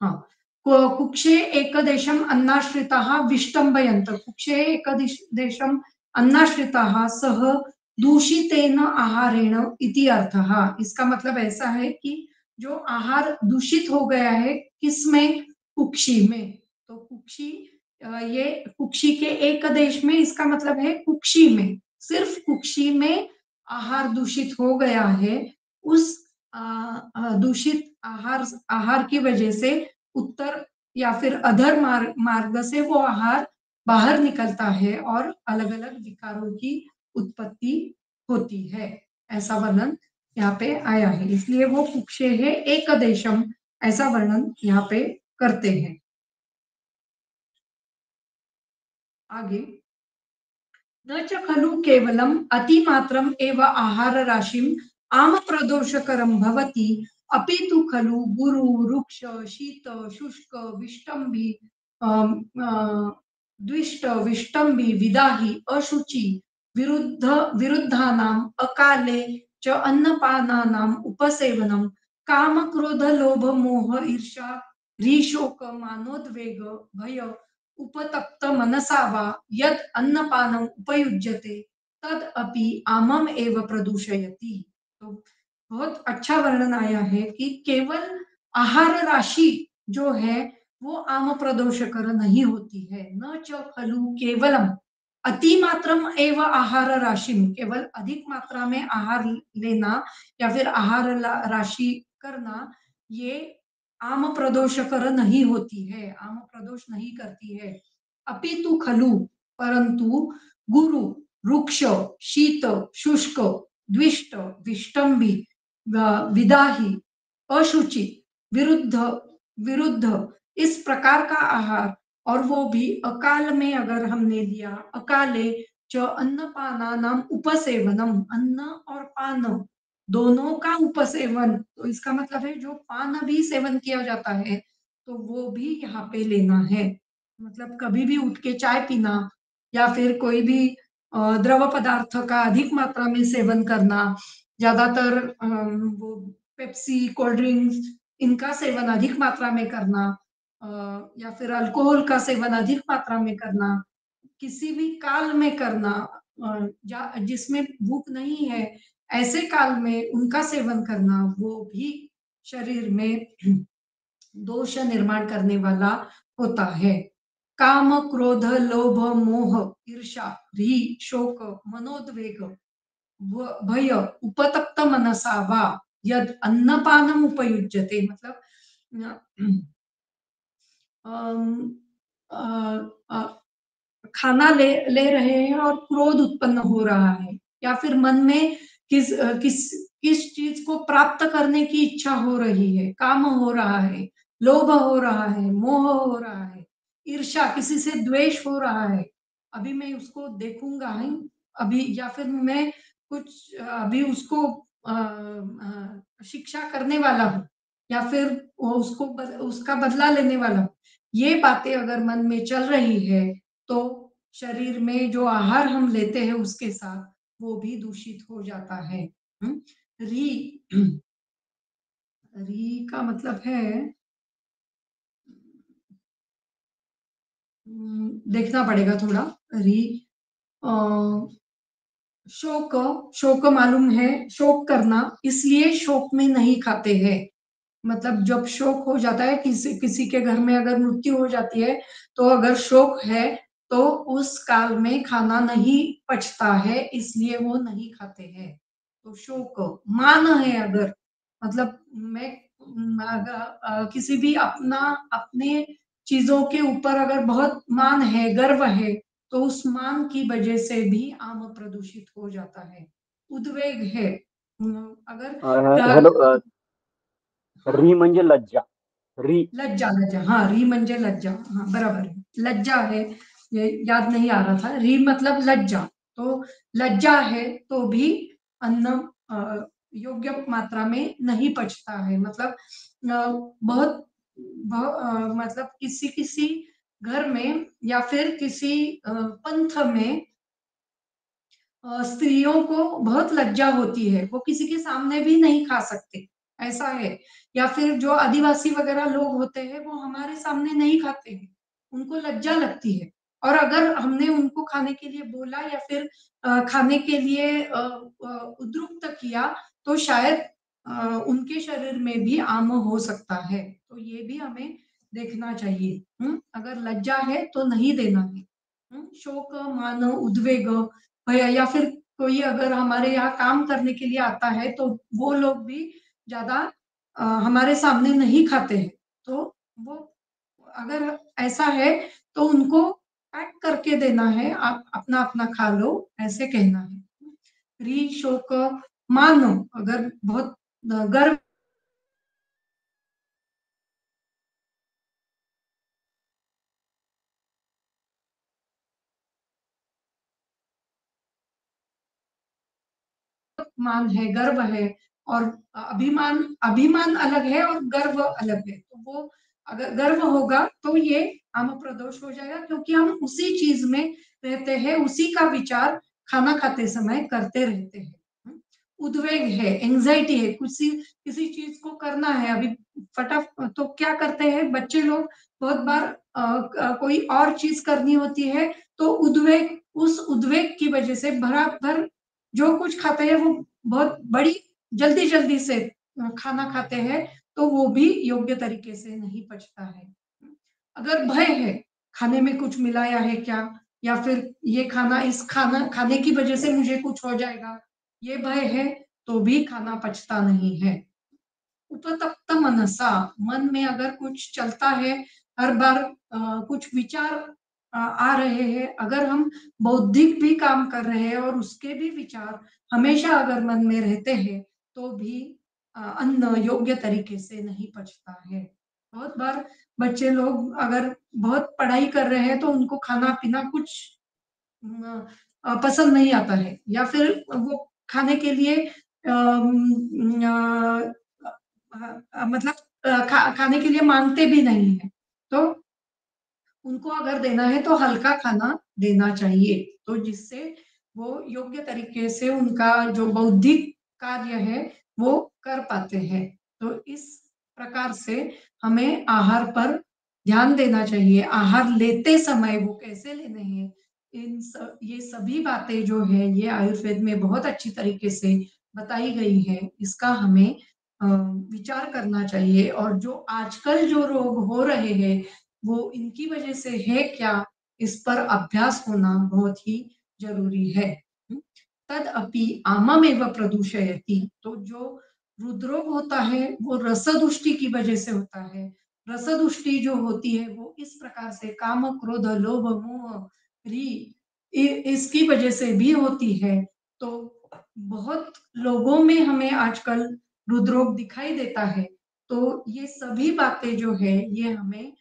हाँ, कुक्षे एकदेशम अन्नाश्रिताः विष्टम्भयन्त, कुक्षे एकदेशम अन्नाश्रिताः सह दूषितेन आहारेण इति अर्थः। इसका मतलब ऐसा है कि जो आहार दूषित हो गया है किसमें, कुक्षी में। तो कुक्षी ये कुक्षी के एक देश में, इसका मतलब है कुक्षी में, सिर्फ कुक्षी में आहार दूषित हो गया है। उस दूषित आहार की वजह से उत्तर या फिर अधर मार्ग से वो आहार बाहर निकलता है और अलग अलग विकारों की उत्पत्ति होती है, ऐसा वर्णन यहाँ पे आया है, इसलिए वो कुक्षे है एक देशम ऐसा वर्णन यहाँ पे करते हैं। आगे, न च खलु केवलम अतिमात्रम एव आहार राशिम आम प्रदोषकरम भवति अपि तु खलु गुरु रुक्ष शीत शुष्क विष्टम्भि द्विष्ट विष्टम्भि विदाहि अशुचि विरुद्धानाम अकाले च अन्नपानानाम उपसेवनम काम क्रोध लोभ मोह ईर्षा ह्रीशोक मानोद्वेग भय उपतप्त मनसा वा यद अन्नपानम उपयुज्यते तद अपि आमम एव प्रदूषयति। तो बहुत अच्छा वर्णन आया है कि केवल आहार राशि जो है वो आम प्रदोषकर नहीं होती है। न च खलु केवलम अतिमात्रम एव आहार राशि, केवल अधिक मात्रा में आहार लेना या फिर आहार राशि करना ये आम प्रदोषकर नहीं होती है, आम प्रदोष नहीं करती है। अपितु खलु परंतु गुरु रुक्ष शीत शुष्क द्विष्ट विष्टम्भि विदाही अशुचि, विरुद्ध विरुद्ध इस प्रकार का आहार, और वो भी अकाल में अगर हमने लिया, अकाले च अन्नपानानाम उपसेवनम, अन्न और पान दोनों का उपसेवन, तो इसका मतलब है जो पान भी सेवन किया जाता है तो वो भी यहाँ पे लेना है। मतलब कभी भी उठ के चाय पीना या फिर कोई भी द्रव पदार्थ का अधिक मात्रा में सेवन करना, ज्यादातर वो पेप्सी, कोल्ड ड्रिंक्स, इनका सेवन अधिक मात्रा में करना, अ, या फिर अल्कोहल का सेवन अधिक मात्रा में करना, किसी भी काल में करना, जिसमें भूख नहीं है ऐसे काल में उनका सेवन करना, वो भी शरीर में दोष निर्माण करने वाला होता है। काम, क्रोध, लोभ, मोह, ईर्ष्या, री, शोक, मनोद्वेग, भय, उपतप्त मनसा वा यद अन्नपानम उपयुज्यते, मतलब अम, अ, अ, खाना ले ले रहे हैं और क्रोध उत्पन्न हो रहा है, या फिर मन में किस चीज को प्राप्त करने की इच्छा हो रही है, काम हो रहा है, लोभ हो रहा है, मोह हो रहा है, ईर्ष्या, किसी से द्वेष हो रहा है, अभी मैं उसको देखूंगा ही, अभी, या फिर मैं कुछ अभी उसको शिक्षा करने वाला हूँ, या फिर उसका बदला लेने वाला हूँ, ये बातें अगर मन में चल रही है तो शरीर में जो आहार हम लेते हैं उसके साथ वो भी दूषित हो जाता है। री री का मतलब है, देखना पड़ेगा थोड़ा। री अ, शोक, शोक मालूम है, शोक करना, इसलिए शोक में नहीं खाते हैं। मतलब जब शोक हो जाता है, किसी किसी के घर में अगर मृत्यु हो जाती है, तो अगर शोक है तो उस काल में खाना नहीं पचता है, इसलिए वो नहीं खाते हैं। तो शोक, मान है अगर, मतलब मैं अगर किसी भी अपने चीजों के ऊपर अगर बहुत मान है, गर्व है, तो उस मान की वजह से भी आम प्रदूषित हो जाता है। उद्वेग है, अगर हेलो, हाँ, री म्हणजे लज्जा। री। लज्जा, लज्जा, हाँ, री म्हणजे लज्जा, हाँ बराबर है, लज्जा है, ये याद नहीं आ रहा था, री मतलब लज्जा, तो लज्जा है तो भी अन्न योग्य मात्रा में नहीं पचता है, मतलब बहुत मतलब किसी किसी घर में या फिर किसी पंथ में स्त्रियों को बहुत लज्जा होती है, वो किसी के सामने भी नहीं खा सकते, ऐसा है। या फिर जो आदिवासी वगैरह लोग होते हैं वो हमारे सामने नहीं खाते हैं, उनको लज्जा लगती है, और अगर हमने उनको खाने के लिए बोला या फिर खाने के लिए उद्युक्त किया तो शायद उनके शरीर में भी आम हो सकता है, तो ये भी हमें देखना चाहिए। अगर लज्जा है तो नहीं देना है। शोक, मान, उद्वेग, भय, या फिर कोई अगर हमारे यहाँ काम करने के लिए आता है तो वो लोग भी ज्यादा हमारे सामने नहीं खाते हैं, तो वो अगर ऐसा है तो उनको पैक करके देना है, आप अपना अपना खा लो, ऐसे कहना है। री, शोक, मान, अगर बहुत गर्व मान है, गर्व है, और अभिमान, अभिमान अलग है और गर्व अलग है, तो वो अगर गर्व होगा तो ये हम प्रदोष हो जाएगा, क्योंकि हम उसी चीज में रहते हैं, उसी का विचार खाना खाते समय करते रहते हैं। उद्वेग है, एंजाइटी है, किसी किसी चीज को करना है अभी फटाफट, तो क्या करते हैं बच्चे लोग, बहुत बार कोई और चीज करनी होती है, तो उद्वेग, उस उद्वेग की वजह से भरा भर जो कुछ खाते हैं वो बहुत बड़ी जल्दी जल्दी से खाना खाते हैं, तो वो भी योग्य तरीके से नहीं पचता है। अगर भय है, खाने में कुछ मिलाया है क्या, या फिर ये खाना, इस खाना खाने की वजह से मुझे कुछ हो जाएगा, ये भय है, तो भी खाना पचता नहीं है। उपतप्त मनसा, मन में अगर कुछ चलता है, हर बार कुछ विचार आ रहे हैं, अगर हम बौद्धिक भी काम कर रहे हैं और उसके भी विचार हमेशा अगर मन में रहते हैं, तो भी अन्न योग्य तरीके से नहीं पचता है। बहुत बार बच्चे लोग अगर बहुत पढ़ाई कर रहे हैं तो उनको खाना-पीना कुछ पसंद नहीं आता है या फिर वो खाने के लिए मतलब खाने के लिए माँगते भी नहीं हैं। तो उनको अगर देना है तो हल्का खाना देना चाहिए, तो जिससे वो योग्य तरीके से उनका जो बौद्धिक कार्य है, वो कर पाते हैं। तो इस प्रकार से हमें आहार पर ध्यान देना चाहिए। आहार लेते समय वो कैसे लेने हैं, ये सभी बातें जो है, ये आयुर्वेद में बहुत अच्छी तरीके से बताई गई है। इसका हमें विचार करना चाहिए और जो आजकल जो रोग हो रहे हैं, वो इनकी वजह से है क्या, इस पर अभ्यास होना बहुत ही ज़रूरी है। हुँ, तदपि आममेव प्रदूषयति, तो जो हृदरोग होता है, वो रसदुष्टि की वजह से होता है। रसदुष्टि जो होती है, वो इस प्रकार से काम, क्रोध, लोभ, मोह, री इ इसकी वजह से भी होती है। तो बहुत लोगों में हमें आजकल हृदरोग दिखाई देता है। तो ये सभी बातें जो है, ये हमें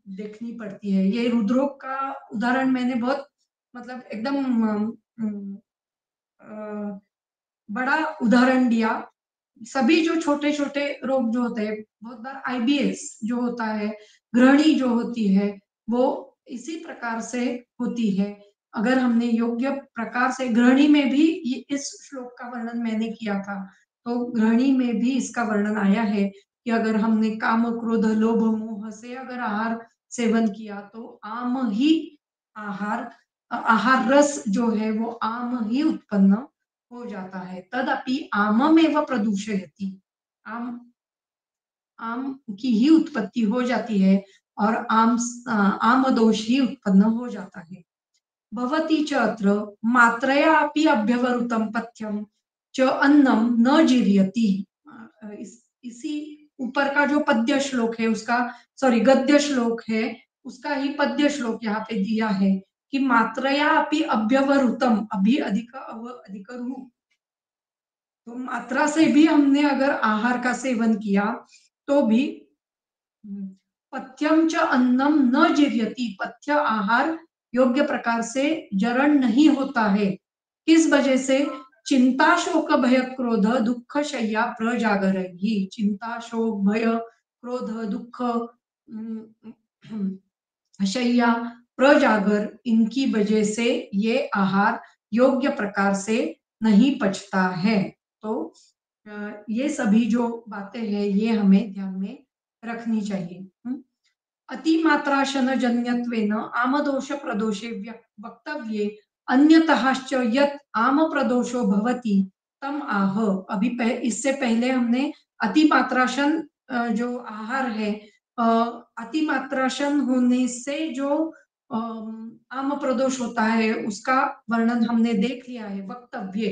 देखनी पड़ती है। ये हृदरोग का उदाहरण मैंने बहुत मतलब एकदम अ, बड़ा उदाहरण दिया। सभी जो छोटे-छोटे रोग जो होते हैं, बहुत बार आईबीएस जो होता है, गृहिणी जो होती है, वो इसी प्रकार से होती है। अगर हमने योग्य प्रकार से गृहिणी में भी ये इस श्लोक का वर्णन मैंने किया था, तो गृहिणी में भी इसका वर्णन आया है कि अगर हमने काम, क्रोध, लोभ, मोह से अगर आहार सेवन किया, तो आम ही आहार आहार रस जो है, वो आम ही उत्पन्न हो जाता है। तदपि आममेव प्रदूषयति, आम आम की ही उत्पत्ति हो जाती है और आम दोष ही उत्पन्न हो जाता है। भवति च अत्र मात्रया अपि अभ्यवरुतं पथ्यं च अन्नं न जीर्यति। इसी ऊपर का जो पद्य श्लोक है उसका, सॉरी गद्य श्लोक है, उसका ही पद्य श्लोक यहाँ पे दिया है कि मात्रया अपि अभ्यवरुतम, अभी अधिक अव अधिक रु, तो मात्रा से भी हमने अगर आहार का सेवन किया तो भी पथ्यम च अन्नम न जीर्यति, पथ्य आहार योग्य प्रकार से जरण नहीं होता है। किस वजह से? चिंता शोक भय क्रोध दुख शय्या प्रजागरैहि, चिंता शोक भय क्रोध दुख शैया प्रजागर, इनकी वजह से ये आहार योग्य प्रकार से नहीं पचता है। तो ये सभी जो बातें हैं, ये हमें ध्यान में रखनी चाहिए। अतिमात्राशन जन्यत्वेन आमदोष प्रदोषे वक्तव्ये अन्यतःश्च यत् आम प्रदोषो भवति तम आह। अभी इससे पहले हमने अतिमात्राशन जो आहार है, अतिमात्राशन होने से जो आम प्रदोष होता है, उसका वर्णन हमने देख लिया है। वक्तव्य,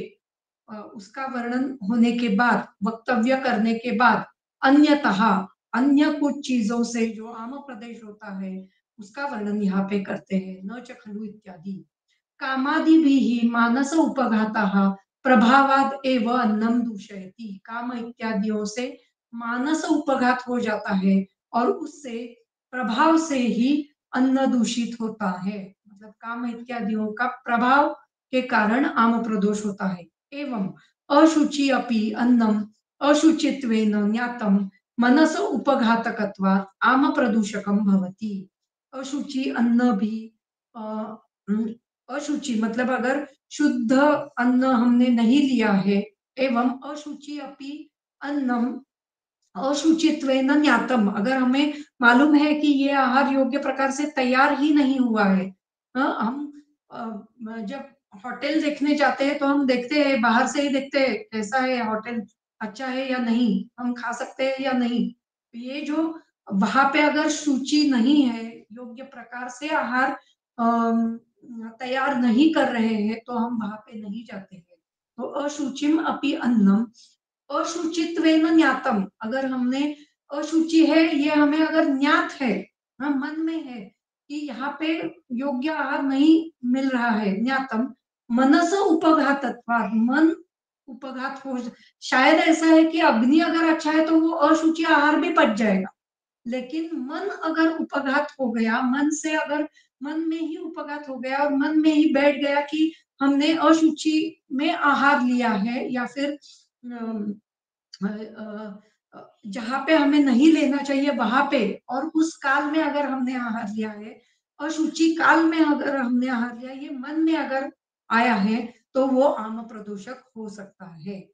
उसका वर्णन होने के बाद, वक्तव्य करने के बाद, अन्यतः अन्य कुछ चीजों से जो आम प्रदेश होता है, उसका वर्णन यहाँ पे करते हैं। न च खलु इत्यादि कामादिभिः मानस उपघातः प्रभावाद एव अन्नम दूषयति, काम इत्यादियों से मानस उपघात हो जाता है और उससे प्रभाव से ही अन्न दूषित होता है। मतलब काम इत्यादियों का प्रभाव के कारण आम प्रदोष होता है। एवं अशुचि अपि अन्नम अशुचित्वेन ज्ञातम मनस उपघातकत्वात् आम प्रदूषकम भवति। अशुचि अन्न भी अशुचि मतलब अगर शुद्ध अन्न हमने नहीं लिया है, एवं अशुचि अपि अन्नम अशुचित्वेन ज्ञातम, अगर हमें मालूम है कि ये आहार योग्य प्रकार से तैयार ही नहीं हुआ है। हम जब होटल देखने जाते हैं तो हम देखते हैं, बाहर से ही देखते हैं कैसा है होटल, अच्छा है या नहीं, हम खा सकते हैं या नहीं। ये जो वहां पे अगर सूची नहीं है, योग्य प्रकार से आहार तैयार नहीं कर रहे हैं, तो हम वहां पे नहीं जाते हैं। तो अशुचिम अपि अन्नम अशुचित्वेन ज्ञातम, अगर हमने अशुचि है ये हमें अगर ज्ञात है, हाँ, मन में है कि यहाँ पे योग्य आहार नहीं मिल रहा है, ज्ञातम मनस उपघातत्वात्, मन उपघात हो, शायद ऐसा है कि अग्नि अगर अच्छा है तो वो अशुचि आहार भी पच जाएगा, लेकिन मन अगर उपघात हो गया, मन से अगर मन में ही उपघात हो गया और मन में ही बैठ गया कि हमने अशुचि में आहार लिया है, या फिर जहाँ पे हमें नहीं लेना चाहिए वहां पे, और उस काल में अगर हमने आहार लिया है, अशुचि काल में अगर हमने आहार लिया, ये मन में अगर आया है, तो वो आम प्रदूषक हो सकता है।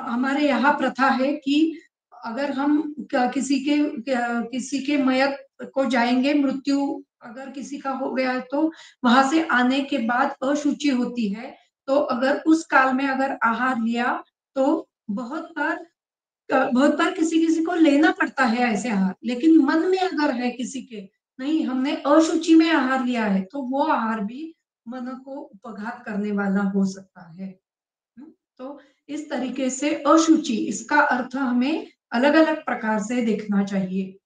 हमारे यहाँ प्रथा है कि अगर हम किसी के मयत को जाएंगे, मृत्यु अगर किसी का हो गया है, तो वहां से आने के बाद अशुचि होती है, तो अगर उस काल में अगर आहार लिया, तो बहुत बार किसी किसी को लेना पड़ता है ऐसे आहार, लेकिन मन में अगर है किसी के, नहीं हमने अशुचि में आहार लिया है, तो वो आहार भी मन को उपघात करने वाला हो सकता है। तो इस तरीके से अशुचि, इसका अर्थ हमें अलग अलग प्रकार से देखना चाहिए।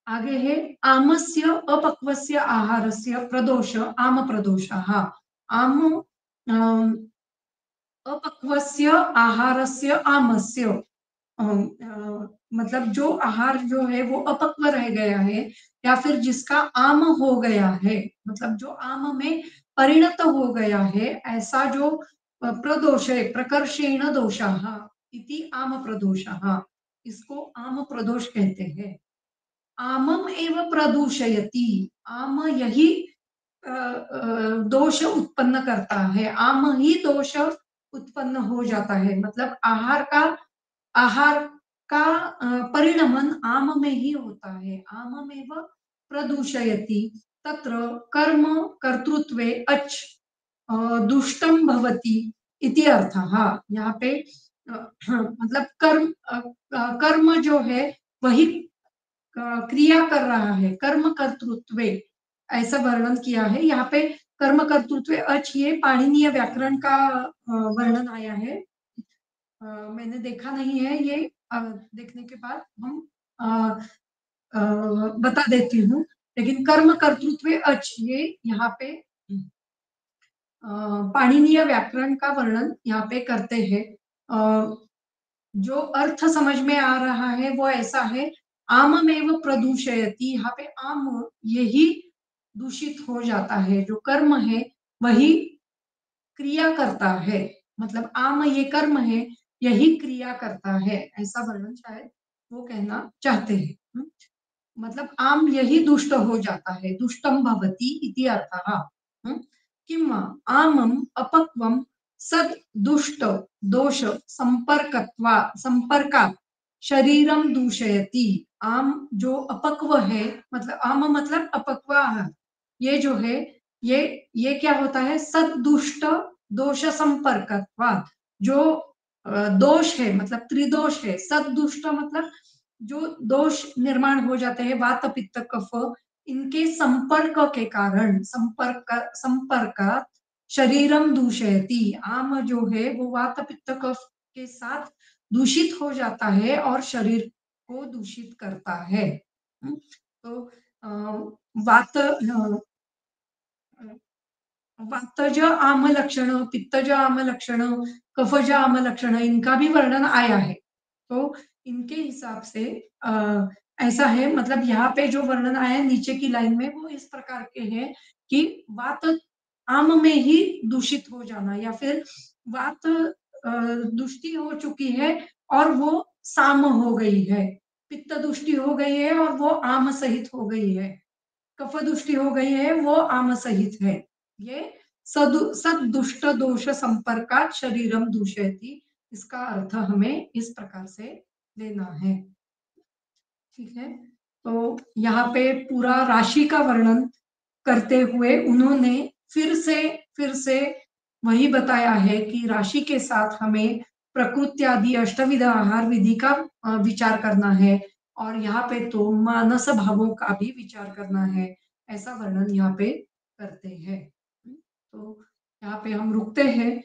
आगे है आमस्य अपक्वस्य आहारस्य प्रदोष आम प्रदोषः। आम अपक्वस्य आहारस्य आमस्य, मतलब जो आहार जो है वो अपक्व रह गया है, या फिर जिसका आम हो गया है, मतलब जो आम में परिणत हो गया है, ऐसा जो प्रदोष है, प्रकर्षेण दोषाः इति आम प्रदोषः, इसको आम प्रदोष कहते हैं। आमम एव प्रदूषयति, आम यही दोष उत्पन्न करता है, आम ही दोष उत्पन्न हो जाता है, मतलब आहार का परिणमन आम में ही होता है। आममेव प्रदूषयति, तत्र कर्म कर्तृत्वे अच दुष्टम भवति इति अर्थः। यहाँ पे मतलब कर्म जो है वही क्रिया कर रहा है, कर्म कर्तृत्वे ऐसा वर्णन किया है। यहाँ पे कर्म कर्तृत्व अच, ये पाणिनीय व्याकरण का वर्णन आया है। मैंने देखा नहीं है ये, देखने के बाद हम बता देती हूँ, लेकिन कर्म कर्तृत्व अच ये यहाँ पे पाणिनीय व्याकरण का वर्णन यहाँ पे करते हैं। जो अर्थ समझ में आ रहा है वो ऐसा है, आममेव प्रदूषयति, यहाँ पे आम यही दूषित हो जाता है, जो कर्म है वही क्रिया करता है, मतलब आम ये कर्म है, यही क्रिया करता है, ऐसा वर्णन शायद वो कहना चाहते हैं। मतलब आम यही दुष्ट हो जाता है, दुष्टम भवति इति अर्थः। किम आमम अपक्वम सद दुष्ट दोष संपर्कात् शरीरम दूषयति। आम जो अपक्व है, मतलब आम मतलब अपक्व आहार, ये जो है ये क्या होता है, सद दुष्ट दोष संपर्कत्वात्, जो दोष है मतलब त्रिदोष है, सद दुष्ट मतलब जो दोष निर्माण हो जाते हैं, वात पित्त कफ, इनके संपर्क के कारण, संपर्क शरीरम दूषयति, आम जो है वो वात पित्त कफ के साथ दूषित हो जाता है और शरीर को दूषित करता है। तो वात वातज आम लक्षण, पित्तज आम लक्षण, कफज आम लक्षण, इनका भी वर्णन आया है। तो इनके हिसाब से ऐसा है, मतलब यहाँ पे जो वर्णन आया है नीचे की लाइन में, वो इस प्रकार के हैं कि वात आम में ही दूषित हो जाना, या फिर वात दुष्टि हो चुकी है और वो साम हो गई है, पित्त दुष्टि हो गई है और वो आम सहित हो गई है, कफ दुष्टि हो गई है, वो आम सहित है। ये सद दुष्ट दोष संपर्कात् शरीरम दूषयति, इसका अर्थ हमें इस प्रकार से लेना है। ठीक है, तो यहाँ पे पूरा राशि का वर्णन करते हुए उन्होंने फिर से वही बताया है कि राशि के साथ हमें प्रकृति आदि अष्टविध आहार विधि का विचार करना है, और यहाँ पे तो मानस भावों का भी विचार करना है, ऐसा वर्णन यहाँ पे करते हैं। तो यहाँ पे हम रुकते हैं,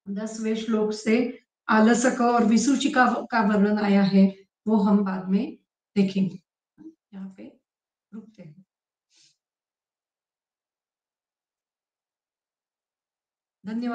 10वें श्लोक से आलसक और विसूचिका का वर्णन आया है, वो हम बाद में देखेंगे। यहाँ पे रुकते हैं। धन्यवाद।